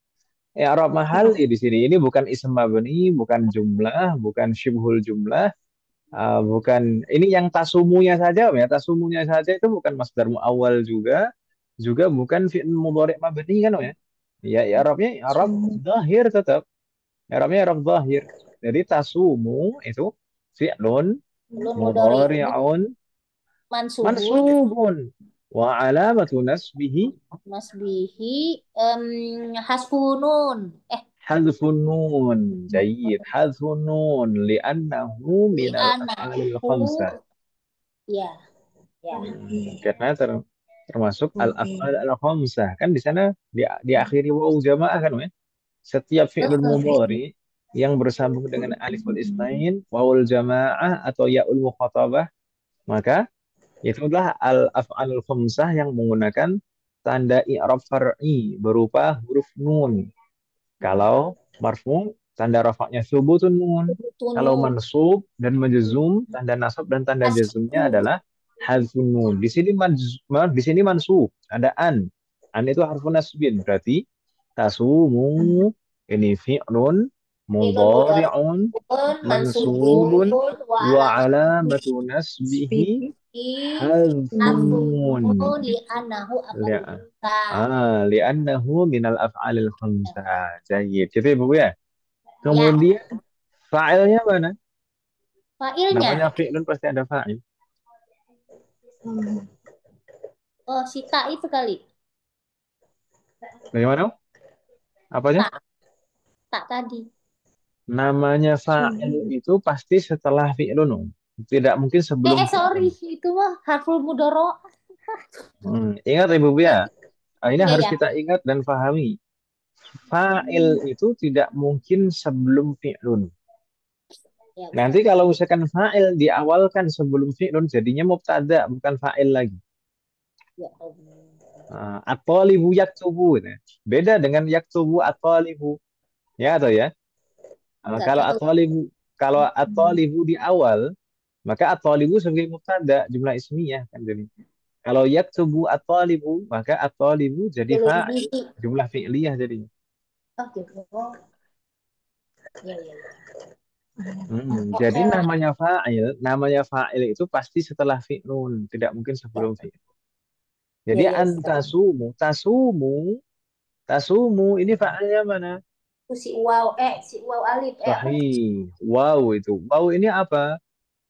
i'rab mahalli di sini. Ini bukan ism mabni, bukan jumlah, bukan syibhul jumlah. Bukan ini yang tasumunya saja ya, tasumunya saja itu bukan masdar muawwal juga, juga bukan fi'il mudhari' mabni kan ya. Ya, i'rabnya i'rab Sumu. zahir tetap. I'rabnya i'rab zahir. Jadi tasumu itu fi'lun Belum mudhari mudhari'un mansubun mansubun wa alamatu nasbihi masbihi hasfunun. hadfun nun. Jayyid, hadfun nun li'annahu minal af'alil Li'anahu khamsah. ya ya. Karena termasuk Oke. al-af'al al-khamsah. Kan di sana diakhiri waw jamaah kan ya. Setiap fi'lun mudhari yang bersambung dengan aliful isnain, wawul jamaah atau ya'ul mukhatabah, maka itulah al-af'alul khamsah yang menggunakan tanda i'rab far'i berupa huruf nun. Kalau marfu, tanda rafa'nya thubutun nun. Kalau Tunun mansub dan majzum, tanda nasab dan tanda jazmnya hasfun. adalah hadzfun nun. Di sini mansub, ada an. An itu harfun nasbin, berarti tasumu ini fi'lun Itu mudhari mudhari'un mansubun mansubun wa wa alamati alamatu nasbihi hasfun hadzfun nun. li'anahu akan Ya. kita. Li'annahu minal af'alil khamsah. Jayyid. Gitu ya, Bu ya. Ya, Kemudian fa'ilnya mana? fa'ilnya. Namanya fi'lun pasti ada fa'il. Oh, si tak itu kali. Bagaimana? Apanya? Tak, tak tadi. Namanya fa'il itu pasti setelah fi'lun. Tidak mungkin sebelum Sorry, fi'lun. itu mah harful mudharo. Ingat Ibu ya. Ini Ya, harus ya. kita ingat dan pahami. Fa'il itu tidak mungkin sebelum fi'lun. Ya, Nanti kalau misalkan fa'il diawalkan sebelum fi'lun jadinya mubtada bukan fa'il lagi. ya Allah. At-talibu yaktubu. Beda dengan yaktubu at-talibu. Ya atau ya? Nggak Kalau tahu. at-talibu di awal, maka at-talibu sebagai mubtada jumlah ismiyah kan jadi. Kalau yaktubu at-talibu, maka at-talibu jadi Pilih fa'il, biji. jumlah fi'liyah jadinya. Oh, gitu. Oh, ya, ya, ya. Jadi namanya fa'il itu pasti setelah fi'lun, tidak mungkin sebelum fi'il. Jadi Ya, ya. tasumu ini fa'ilnya mana? Itu si waw alif. Apa? Sahih. Wow itu. Wow ini apa?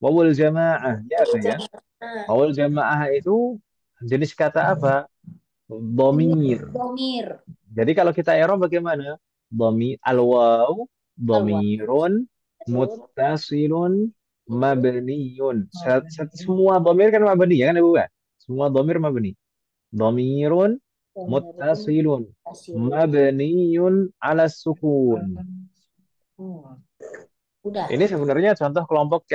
Wawul jamaah. Ya atau ya? Nah, Wawul jamaah itu jenis kata apa? Dhamir. domir. Jadi kalau kita i'rab bagaimana? Al-waw Alwa. dhamirun Terus, muttasilun mabniyun. Semua dhamir kan mabni ya kan Ibu ya? Semua dhamir mabni. Dhamirun muttasilun mabniyun ala sukun. udah. Ini sebenarnya contoh kelompok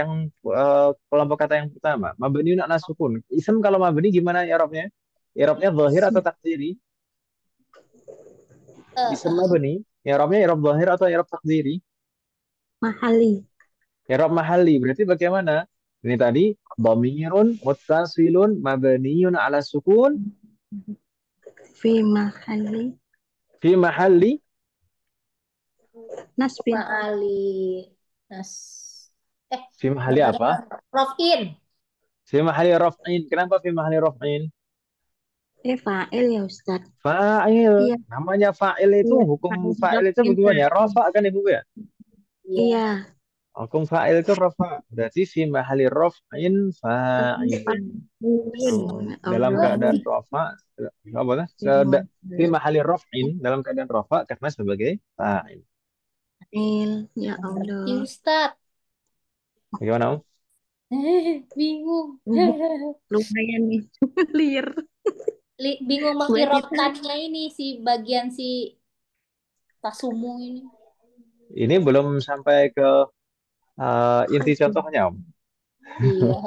kata yang pertama. Mabniun ala sukun. Isem kalau mabni gimana i'rabnya? I'rabnya zahir atau takdiri? Isem mabni. I'rabnya i'rab zahir atau i'rab takdiri? Mahali. I'rab mahalli. Berarti bagaimana? Ini tadi dhamirun muttasilun mabniun ala sukun Fi mahali. fi mahalli Nasbin. Ma'ali nas. fi mahalli apa? Rofin. Fi mahalli raf'in. Kenapa fi mahalli raf'in? Fa'il ya Ustaz. Fa'il. Iya. Namanya fa'il itu Iya, hukum fa'il fa'il itu bagaimana? Rafa kan Ibu ya? Iya. Hukum fa'il itu rafa. Berarti fi mahalli raf'in fa'ilun. Dalam keadaan rafa apa tuh? Fi mahalli raf'in dalam keadaan rafa karena sebagai fa'il. Ya Allah. Ustaz. Bagaimana? Om? Bingung. Lumayan nih. Clear. Bingung mengirapkannya ini si bagian si tasumu ini. Ini belum sampai ke inti contohnya, Om. Iya,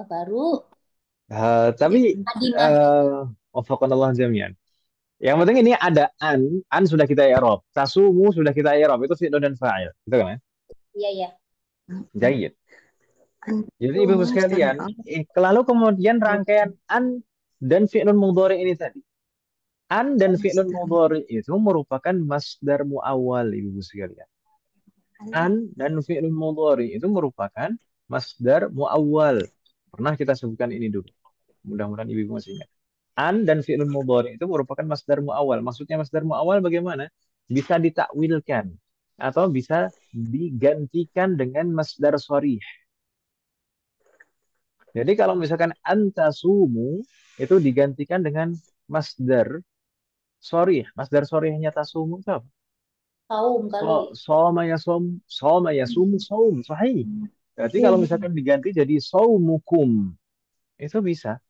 baru. Tapi Madinah. wafaqanallah jami'an. Yang penting ini ada an sudah kita i'rab. Tasumu sudah kita i'rab, itu fi'il dan fa'il. Gitu kan ya? Iya, iya. Jayyid. Jadi Ibu sekalian, lalu kemudian rangkaian an dan fi'lun mudhari ini tadi. An dan fi'lun mudhari itu merupakan masdar muawwal Ibu sekalian. An dan fi'lun mudhari itu merupakan masdar muawwal. Pernah kita sebutkan ini dulu. Mudah-mudahan ibu-ibu masih ingat. An dan fi'lun mudhari itu merupakan masdar muawwal. Maksudnya masdar muawwal bagaimana? Bisa ditakwilkan atau bisa digantikan dengan masdar sharih. Jadi kalau misalkan antasumu itu digantikan dengan masdar sharih. Masdar sharihnya tasumu itu apa? Saum kali. Soma yasumu saum. Sahih. Berarti kalau misalkan diganti jadi saumukum itu bisa.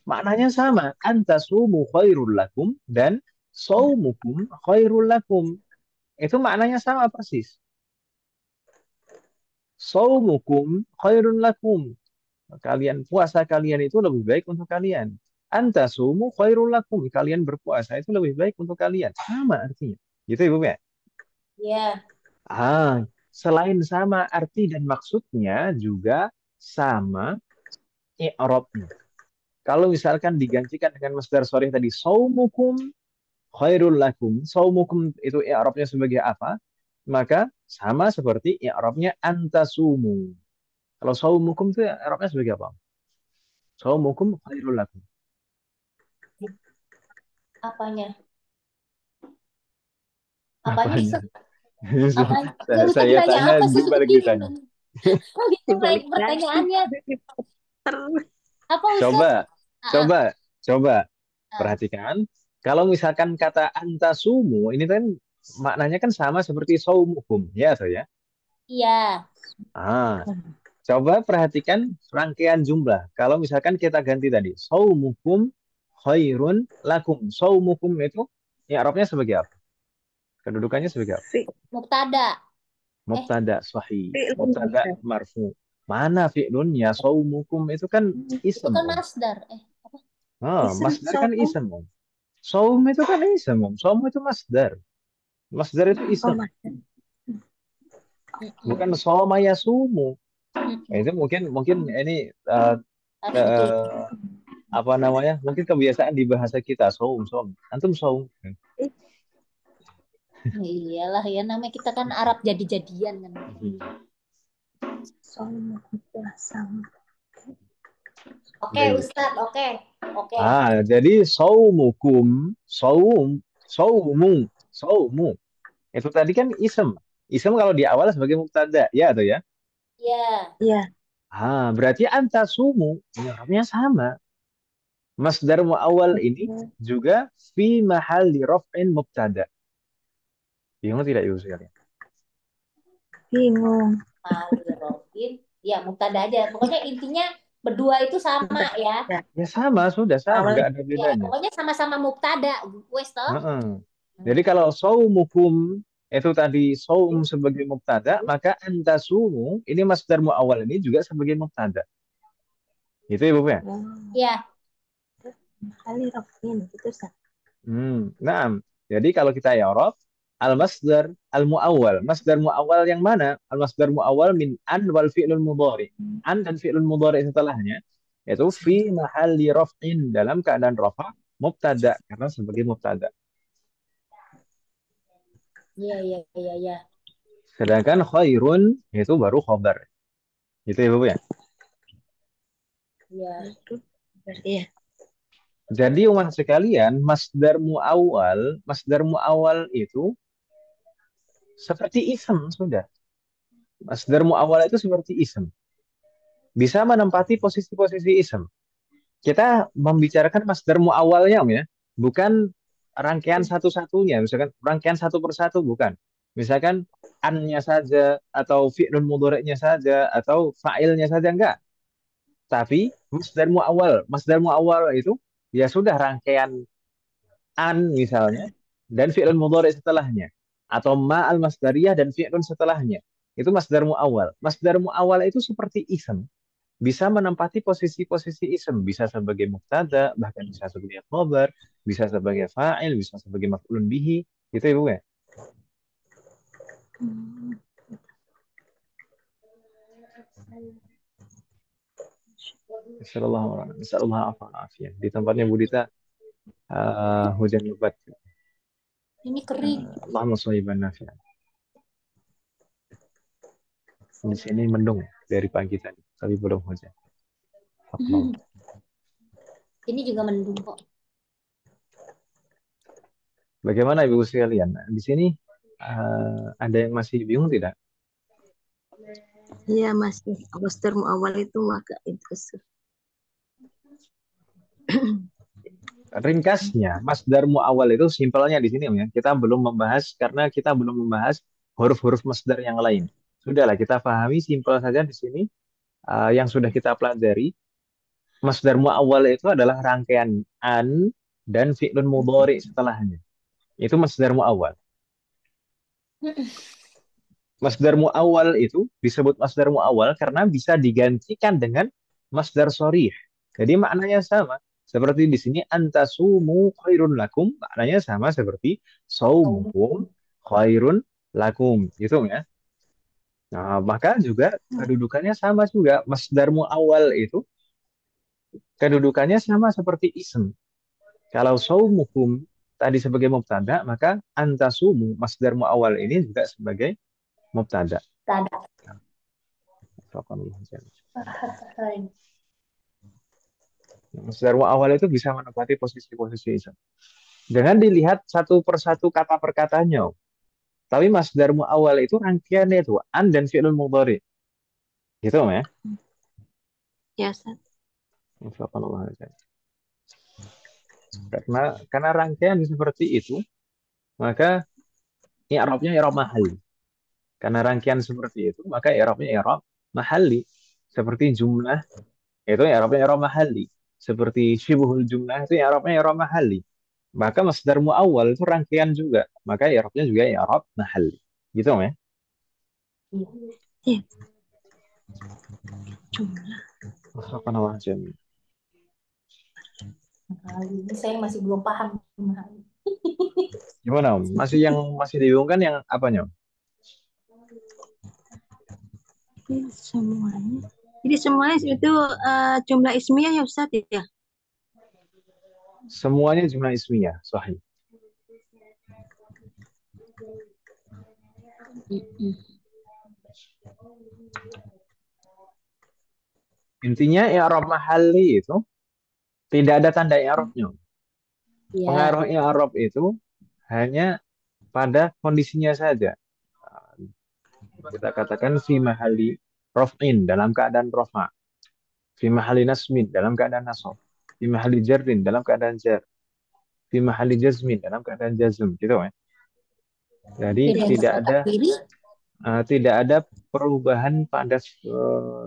Maknanya sama. Antasumu khairul lakum dan saumukum khairul lakum. Itu maknanya sama persis. Saumukum khairul lakum. Puasa kalian itu lebih baik untuk kalian. Antasumu khairul lakum. Kalian berpuasa itu lebih baik untuk kalian. Sama artinya. Gitu Ibu ya? Ya. Selain sama arti dan maksudnya juga sama i'rabnya. Kalau misalkan digantikan dengan masdar sharih tadi saumukum khairul lakum. Saumukum itu i'rabnya sebagai apa? Maka sama seperti i'rabnya antasumu. Kalau saumukum itu i'rabnya sebagai apa? Saumukum khairul lakum. Apanya? Apanya? Apanya? Saya tanya dibalik ditanya. Dibalik pertanyaannya. Apa Ustaz? Coba perhatikan. Kalau misalkan kata antasumu ini kan maknanya kan sama seperti saumukum, ya atau ya? Iya. Coba perhatikan rangkaian jumlah. Kalau misalkan kita ganti tadi, saumukum khairun lakum. Saumukum itu i'rabnya sebagai apa? Kedudukannya sebagai apa? Mubtada. Mubtada sahih. Mubtada marfu. Mana fi'lunnya? Saumukum itu kan ism. Itu kan masdar. Masdar kan ism. Saum itu kan ism. Saum itu masdar. Masdar itu ism. Bukan soma yasumu. Itu mungkin ini apa namanya? Mungkin kebiasaan di bahasa kita saum. Antum saum. Iyalah ya, namanya kita kan Arab jadi-jadian kan. Oke, Ustaz, oke. Jadi saumukum, saumu. Itu tadi kan ism. Ism kalau di awal sebagai mubtada, ya atau ya? Iya. Berarti antasumu, artinya sama. Masdar muawwal ini juga fi mahalli raf'in mubtada. Bingung tidak Ibu sekalian? Bingung. Ya, mubtada aja. Pokoknya intinya berdua itu sama ya. Ya sama, sudah sama, nggak ada bedanya. Ya, pokoknya sama-sama mubtada. Wes toh. Jadi kalau saumukum itu tadi saum sebagai mubtada, maka antasumu ini masdar muawwal ini juga sebagai mubtada. Gitu ya, Bu ya? Iya. Kali rafin gitu Ustaz. Nah, jadi kalau kita i'rab al-masdar al-muawwal. Masdar muawwal yang mana? Al-masdar muawwal min an wal fi'lul mudhari. An dan fi'lul mudhari setelahnya yaitu fi mahalli raf'in dalam keadaan rafa' mubtada karena sebagai mubtada. Iya. Sedangkan khairun itu baru khobar. Gitu ya, Bu ya? Iya. Berarti ya. Jadi umat sekalian, masdar muawwal itu seperti ism sudah. Masdar muawwal itu seperti ism. Bisa menempati posisi-posisi ism. Kita membicarakan masdar muawwalnya, ya, bukan rangkaian satu-satunya, misalkan rangkaian satu persatu bukan. Misalkan an-nya saja atau fi'lun mudhari'nya saja atau fa'ilnya saja enggak. Tapi masdar muawwal itu ya sudah rangkaian an misalnya dan fi'lun mudhari' setelahnya atau ma'al masdariyah dan fi'lun setelahnya. Itu masdar muawwal. Masdar muawwal itu seperti ism. Bisa menempati posisi-posisi ism, bisa sebagai mubtada, bahkan bisa sebagai khabar, bisa sebagai fa'il, bisa sebagai maf'ulun bihi. Gitu ya, Bu ya? Assalamualaikum. Di tempatnya Budita hujan lebat. Ini kering. Allahumma shayyiban nafi'an. Di sini mendung. dari pagi tadi, tapi belum hujan. Allah. Ini juga mendung kok. Bagaimana Ibu sekalian? Di sini ada yang masih bingung tidak? Iya masih poster awal itu maka itu. Ringkasnya, masdar muawwal itu simpelnya di sini ya. Kita belum membahas karena kita belum membahas huruf-huruf masdar yang lain. Sudahlah kita pahami simpel saja di sini yang sudah kita pelajari. Masdar muawwal itu adalah rangkaian an dan fi'lun mudhari setelahnya. Itu masdar muawwal. Masdar muawwal itu disebut masdar muawwal karena bisa digantikan dengan masdar sharih. Jadi maknanya sama. Seperti di sini antasumu khairun lakum, maknanya sama seperti saumukum khairun lakum. Gitu ya. Nah, maka juga kedudukannya sama juga. Masdar muawwal itu kedudukannya sama seperti ism. Kalau saumukum tadi sebagai mubtada, maka antasumu masdar muawwal ini juga sebagai mubtada. Tanda. Masdar muawwal itu bisa menempati posisi-posisi ism. Dengan dilihat satu persatu kata perkataannya. Tapi masdar muawwal itu rangkaiannya itu an dan fi'lul mudhari. Gitu ya? Ya, Ustaz. Karena rangkaian seperti itu, maka i'rabnya i'rab mahalli. Karena rangkaian seperti itu, maka i'rabnya i'rab mahalli. Seperti jumlah itu i'rabnya i'rab mahalli. Seperti syibhul jumlah itu i'rabnya i'rab mahalli. Maka masdar muawwal itu rangkaian juga, maka i'rabnya juga i'rab mahalli. Gitu ya? Iya. Jumlah. Ini saya masih belum paham. Gimana Om? Masih dibingungkan yang apanya? Ini semuanya. Jadi semuanya itu jumlah ismiyah ya Ustaz ya? Semuanya jumlah ismiyah, sahih. Intinya i'rab mahalli itu tidak ada tanda i'rabnya. Ya. Pengaruh i'rab itu hanya pada kondisinya saja. Kita katakan fi mahalli raf'in dalam keadaan rafa. Fi mahalli nasmin dalam keadaan nasab. Fi mahalli jarrin dalam keadaan jar. Fi mahalli jazmin dalam keadaan jazm, gitu ya. Jadi tidak ada perubahan pada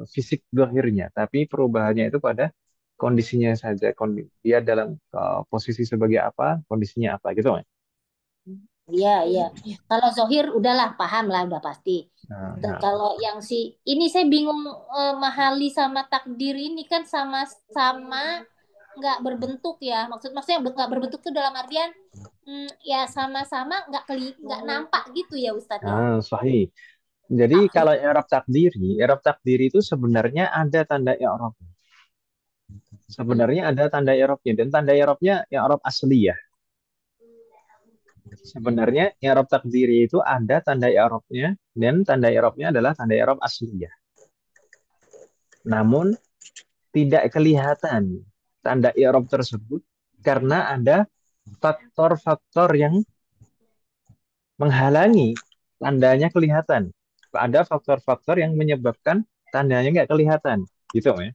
fisik zahirnya, tapi perubahannya itu pada kondisinya saja. Dia dalam posisi sebagai apa, kondisinya apa, gitu ya. Iya, iya. Kalau zohir udahlah paham lah, udah pasti. Nah. Kalau yang ini saya bingung, mahali sama takdir ini kan sama-sama nggak berbentuk ya. Maksudnya nggak berbentuk tuh dalam artian ya sama-sama nggak nampak gitu ya Ustadz ya. Sahih. Jadi kalau i'rab takdiri itu sebenarnya ada tanda i'rab. Sebenarnya ada tanda i'rabnya dan tanda i'rabnya i'rab asliyah. Sebenarnya i'rab takdiri itu ada tanda i'rabnya dan tanda i'rabnya adalah tanda i'rab asliyah. Namun tidak kelihatan tanda i'rab tersebut karena ada faktor-faktor yang menghalangi tandanya kelihatan. Ada faktor-faktor yang menyebabkan tandanya nggak kelihatan, gitu ya.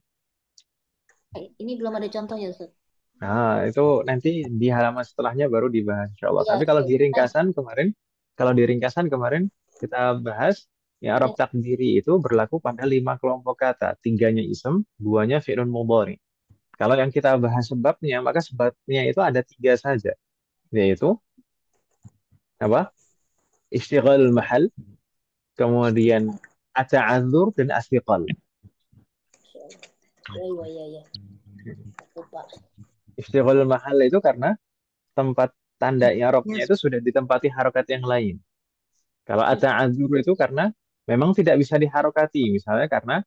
Ini belum ada contohnya Ustaz. Nah, itu nanti di halaman setelahnya baru dibahas insya Allah. Tapi kalau di ringkasan kemarin kita bahas i'rab takdiri itu berlaku pada 5 kelompok kata. 3-nya ism, 2-nya fi'lun mudhari. Kalau yang kita bahas sebabnya, maka sebabnya itu ada 3 saja, yaitu apa? Istighal mahal, kemudian ata'adzur dan astiqal. Ya. Lupa. Istighal mahal itu karena tempat tanda i'rabnya itu sudah ditempati harokat yang lain. Kalau ata'adzur itu karena memang tidak bisa diharokati, misalnya karena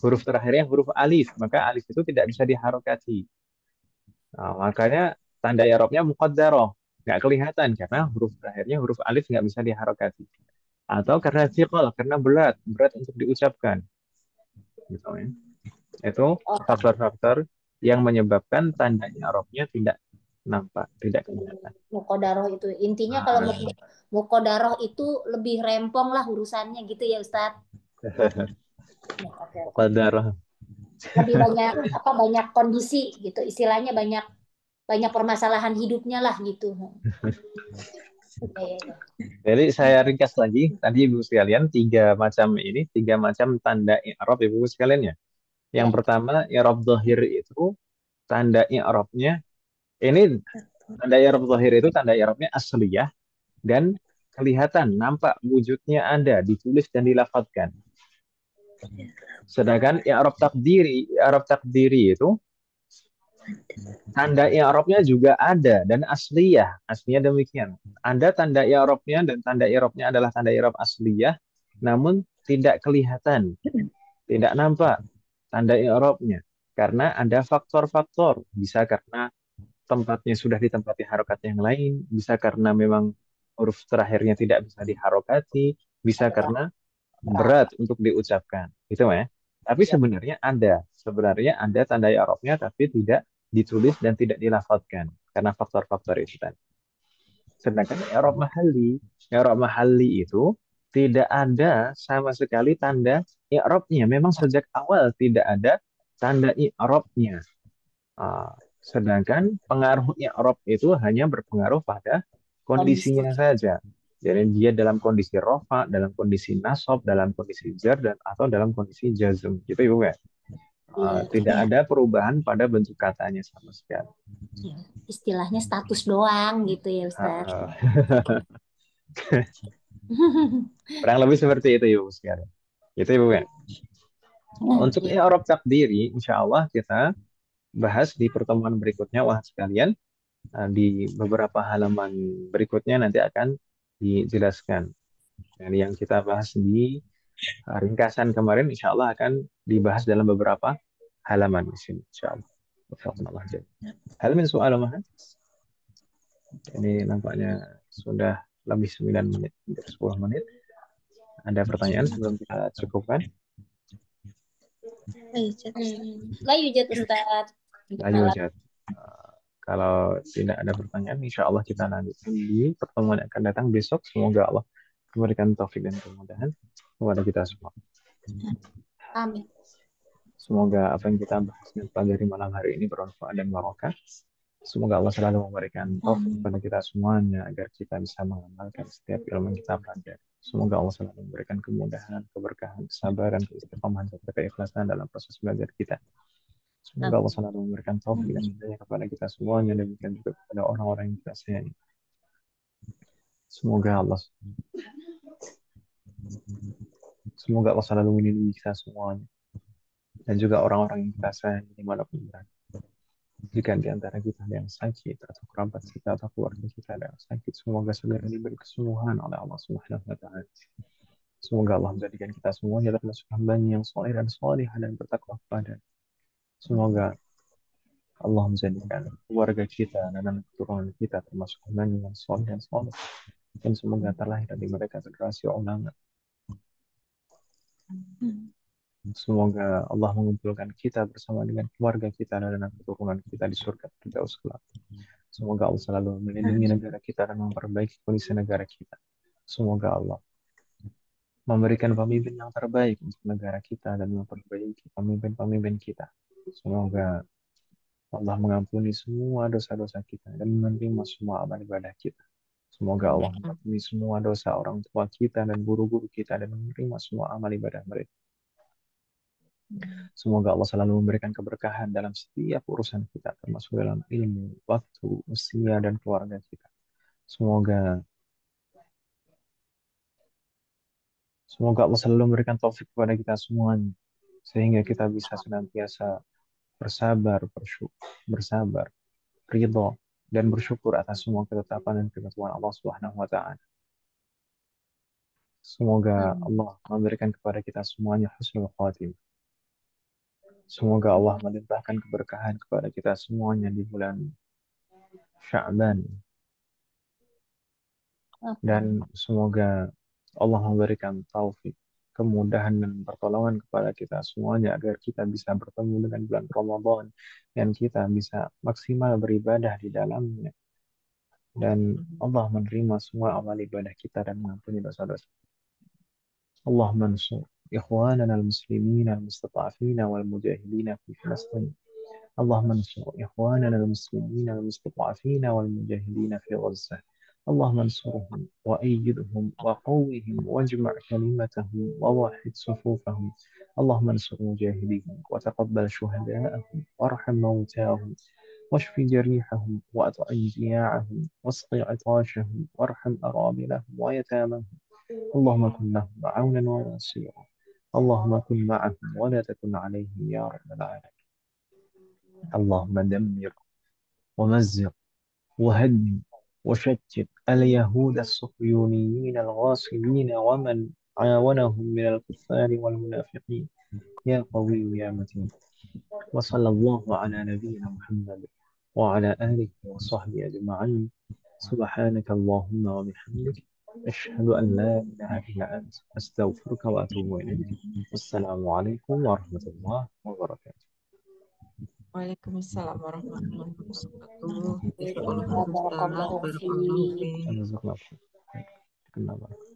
huruf terakhirnya huruf alif, maka alif itu tidak bisa diharokati. Nah, makanya tanda i'rabnya muqaddarah, nggak kelihatan karena huruf terakhirnya huruf alif nggak bisa diharokati. Atau karena thiqal, karena berat untuk diucapkan. gitu ya. Itu Oh, faktor-faktor yang menyebabkan tanda i'rabnya tidak nampak, tidak kelihatan. mukodaroh itu intinya kalau mukodaroh itu lebih rempong lah urusannya gitu ya Ustadz. Ya, oke, oke. Qadarah. Lebih banyak banyak kondisi gitu istilahnya banyak banyak permasalahan hidupnya lah gitu. Ya, ya, ya. Jadi saya ringkas lagi, tadi Ibu sekalian, tiga macam tanda i'rab Ibu sekalian ya. Yang Ya. pertama, i'rab dhahir itu tanda i'rabnya, ini tanda i'rab dhahir itu tanda i'rabnya asliyah dan kelihatan, nampak wujudnya ada, ditulis dan dilafadzkan. Sedangkan i'rab takdiri itu tanda i'rabnya juga ada dan asliyah, aslinya demikian. Ada tanda i'rabnya dan tanda i'rabnya adalah tanda i'rab asliyah, namun tidak kelihatan, tidak nampak tanda i'rabnya karena ada faktor-faktor, bisa karena tempatnya sudah ditempati harokat yang lain, bisa karena memang huruf terakhirnya tidak bisa diharokati, bisa karena berat untuk diucapkan, gitu ya. Tapi sebenarnya ada tanda i'rabnya tapi tidak ditulis dan tidak dilafadzkan karena faktor-faktor itu tadi. Sedangkan i'rab mahalli itu tidak ada sama sekali tanda i'rabnya. Memang sejak awal tidak ada tanda i'rabnya. Sedangkan pengaruh i'rab itu hanya berpengaruh pada Kondisi. kondisinya saja. Jadi dia dalam kondisi rofa, dalam kondisi nasab, dalam kondisi jar, dan atau dalam kondisi jazm. Gitu Ibu ya. Iya, Tidak ada perubahan pada bentuk katanya sama sekali. iya. Istilahnya status doang gitu ya Ustadz. Ah, Kurang lebih seperti itu Ibu sekalian. Gitu Ibu ya. Untuk Iya. i'rab takdiri, insya Allah kita bahas di pertemuan berikutnya, wah sekalian. Di beberapa halaman berikutnya nanti akan dijelaskan. Dan yang kita bahas di ringkasan kemarin, insya Allah akan dibahas dalam beberapa halaman di sini, insya Allah. Hal min soal Mahat. Ini nampaknya sudah lebih 9 menit, hampir 10 menit. Ada pertanyaan sebelum kita cukupkan? Lah yujat Ustadz. Ayo, Jad. Kalau tidak ada pertanyaan, insya Allah kita lanjutkan di pertemuan yang akan datang besok. Semoga Allah memberikan taufik dan kemudahan kepada kita semua. Amin. Semoga apa yang kita bahas dan pelajari malam hari ini bermanfaat dan barokah. Semoga Allah selalu memberikan taufik kepada kita semuanya agar kita bisa mengamalkan setiap ilmu yang kita pelajari. Semoga Allah selalu memberikan kemudahan, keberkahan, kesabaran, keistiqomahan, serta keikhlasan dalam proses belajar kita. Semoga Allah selalu memberikan taufik dan hidayah kepada kita semuanya, demikian juga kepada orang-orang yang kita sayangi. Semoga Allah selalu melindungi kita semuanya dan juga orang-orang yang kita sayangi dimanapun berada. Jika di antara kita ada yang sakit atau kerabat kita atau keluarga kita ada yang sakit, semoga segera diberi kesembuhan oleh Allah Subhanahu wa taala. Semoga Allah menjadikan kita semuanya termasuk hambanya yang soleh dan soleh dan bertakwa kepada. Semoga Allah menjadikan keluarga kita dan anak keturunan kita termasuk hambanya yang soleh dan soleh. Dan semoga terlahir dari mereka generasi ulama. Semoga Allah mengumpulkan kita bersama dengan keluarga kita dan anak keturunan kita di surga Firdaus kelak. Semoga Allah selalu melindungi negara kita dan memperbaiki kondisi negara kita. Semoga Allah memberikan pemimpin yang terbaik untuk negara kita dan memperbaiki pemimpin-pemimpin kita. Semoga Allah mengampuni semua dosa-dosa kita dan menerima semua amal ibadah kita. Semoga Allah mengampuni semua dosa orang tua kita dan guru-guru kita dan menerima semua amal ibadah mereka. Semoga Allah selalu memberikan keberkahan dalam setiap urusan kita, termasuk dalam ilmu, waktu, usia, dan keluarga kita. Semoga Allah selalu memberikan taufik kepada kita semuanya, sehingga kita bisa senantiasa bersabar, ridho, dan bersyukur atas semua ketetapan dan ketentuan Allah Subhanahu wa taala. Semoga Allah memberikan kepada kita semuanya husnul khatimah. Semoga Allah melimpahkan keberkahan kepada kita semuanya di bulan Sya'ban. Dan semoga Allah memberikan taufik kemudahan dan pertolongan kepada kita semuanya agar kita bisa bertemu dengan bulan Ramadan dan kita bisa maksimal beribadah di dalamnya dan Allah menerima semua amal ibadah kita dan mengampuni dosa-dosa. اللهم انصر إخواننا المسلمين المستضعفين والمجاهدين في فلسطين. اللهم انصر إخواننا المسلمين المستضعفين والمجاهدين في غزة. اللهم انصرهم وأيدهم وقوهم واجمع كلمتهم ووحد صفوفهم. اللهم انصر مجاهديهم وتقبل شهداءهم وارحم موتاهم واشف جريحهم وأطعم جياعهم واسق عطاشهم وارحم أراملهم ويتامهم. اللهم كن لهم عونا ونصيرا. اللهم كن معهم ولا تكن عليهم يا رب العالمين. اللهم دمر ومزق وهدم وشتت اليهود الصهيونيين الغاصبين ومن عاونهم من الكفار والمنافقين يا قوي يا متين. وصلى الله على نبينا محمد وعلى آله وصحبه أجمعين. سبحانك اللهم وبحمدك أشهد أن لا إله إلا أنت أستغفرك وأتوب إليك. والسلام عليكم ورحمة الله وبركاته. Waalaikumsalam warahmatullahi wabarakatuh. Jazakallahu Waalaikumsalam khairan Ustaz. warahmatullahi Barakallahu wabarakatuh. fiik. جزاك الله خير.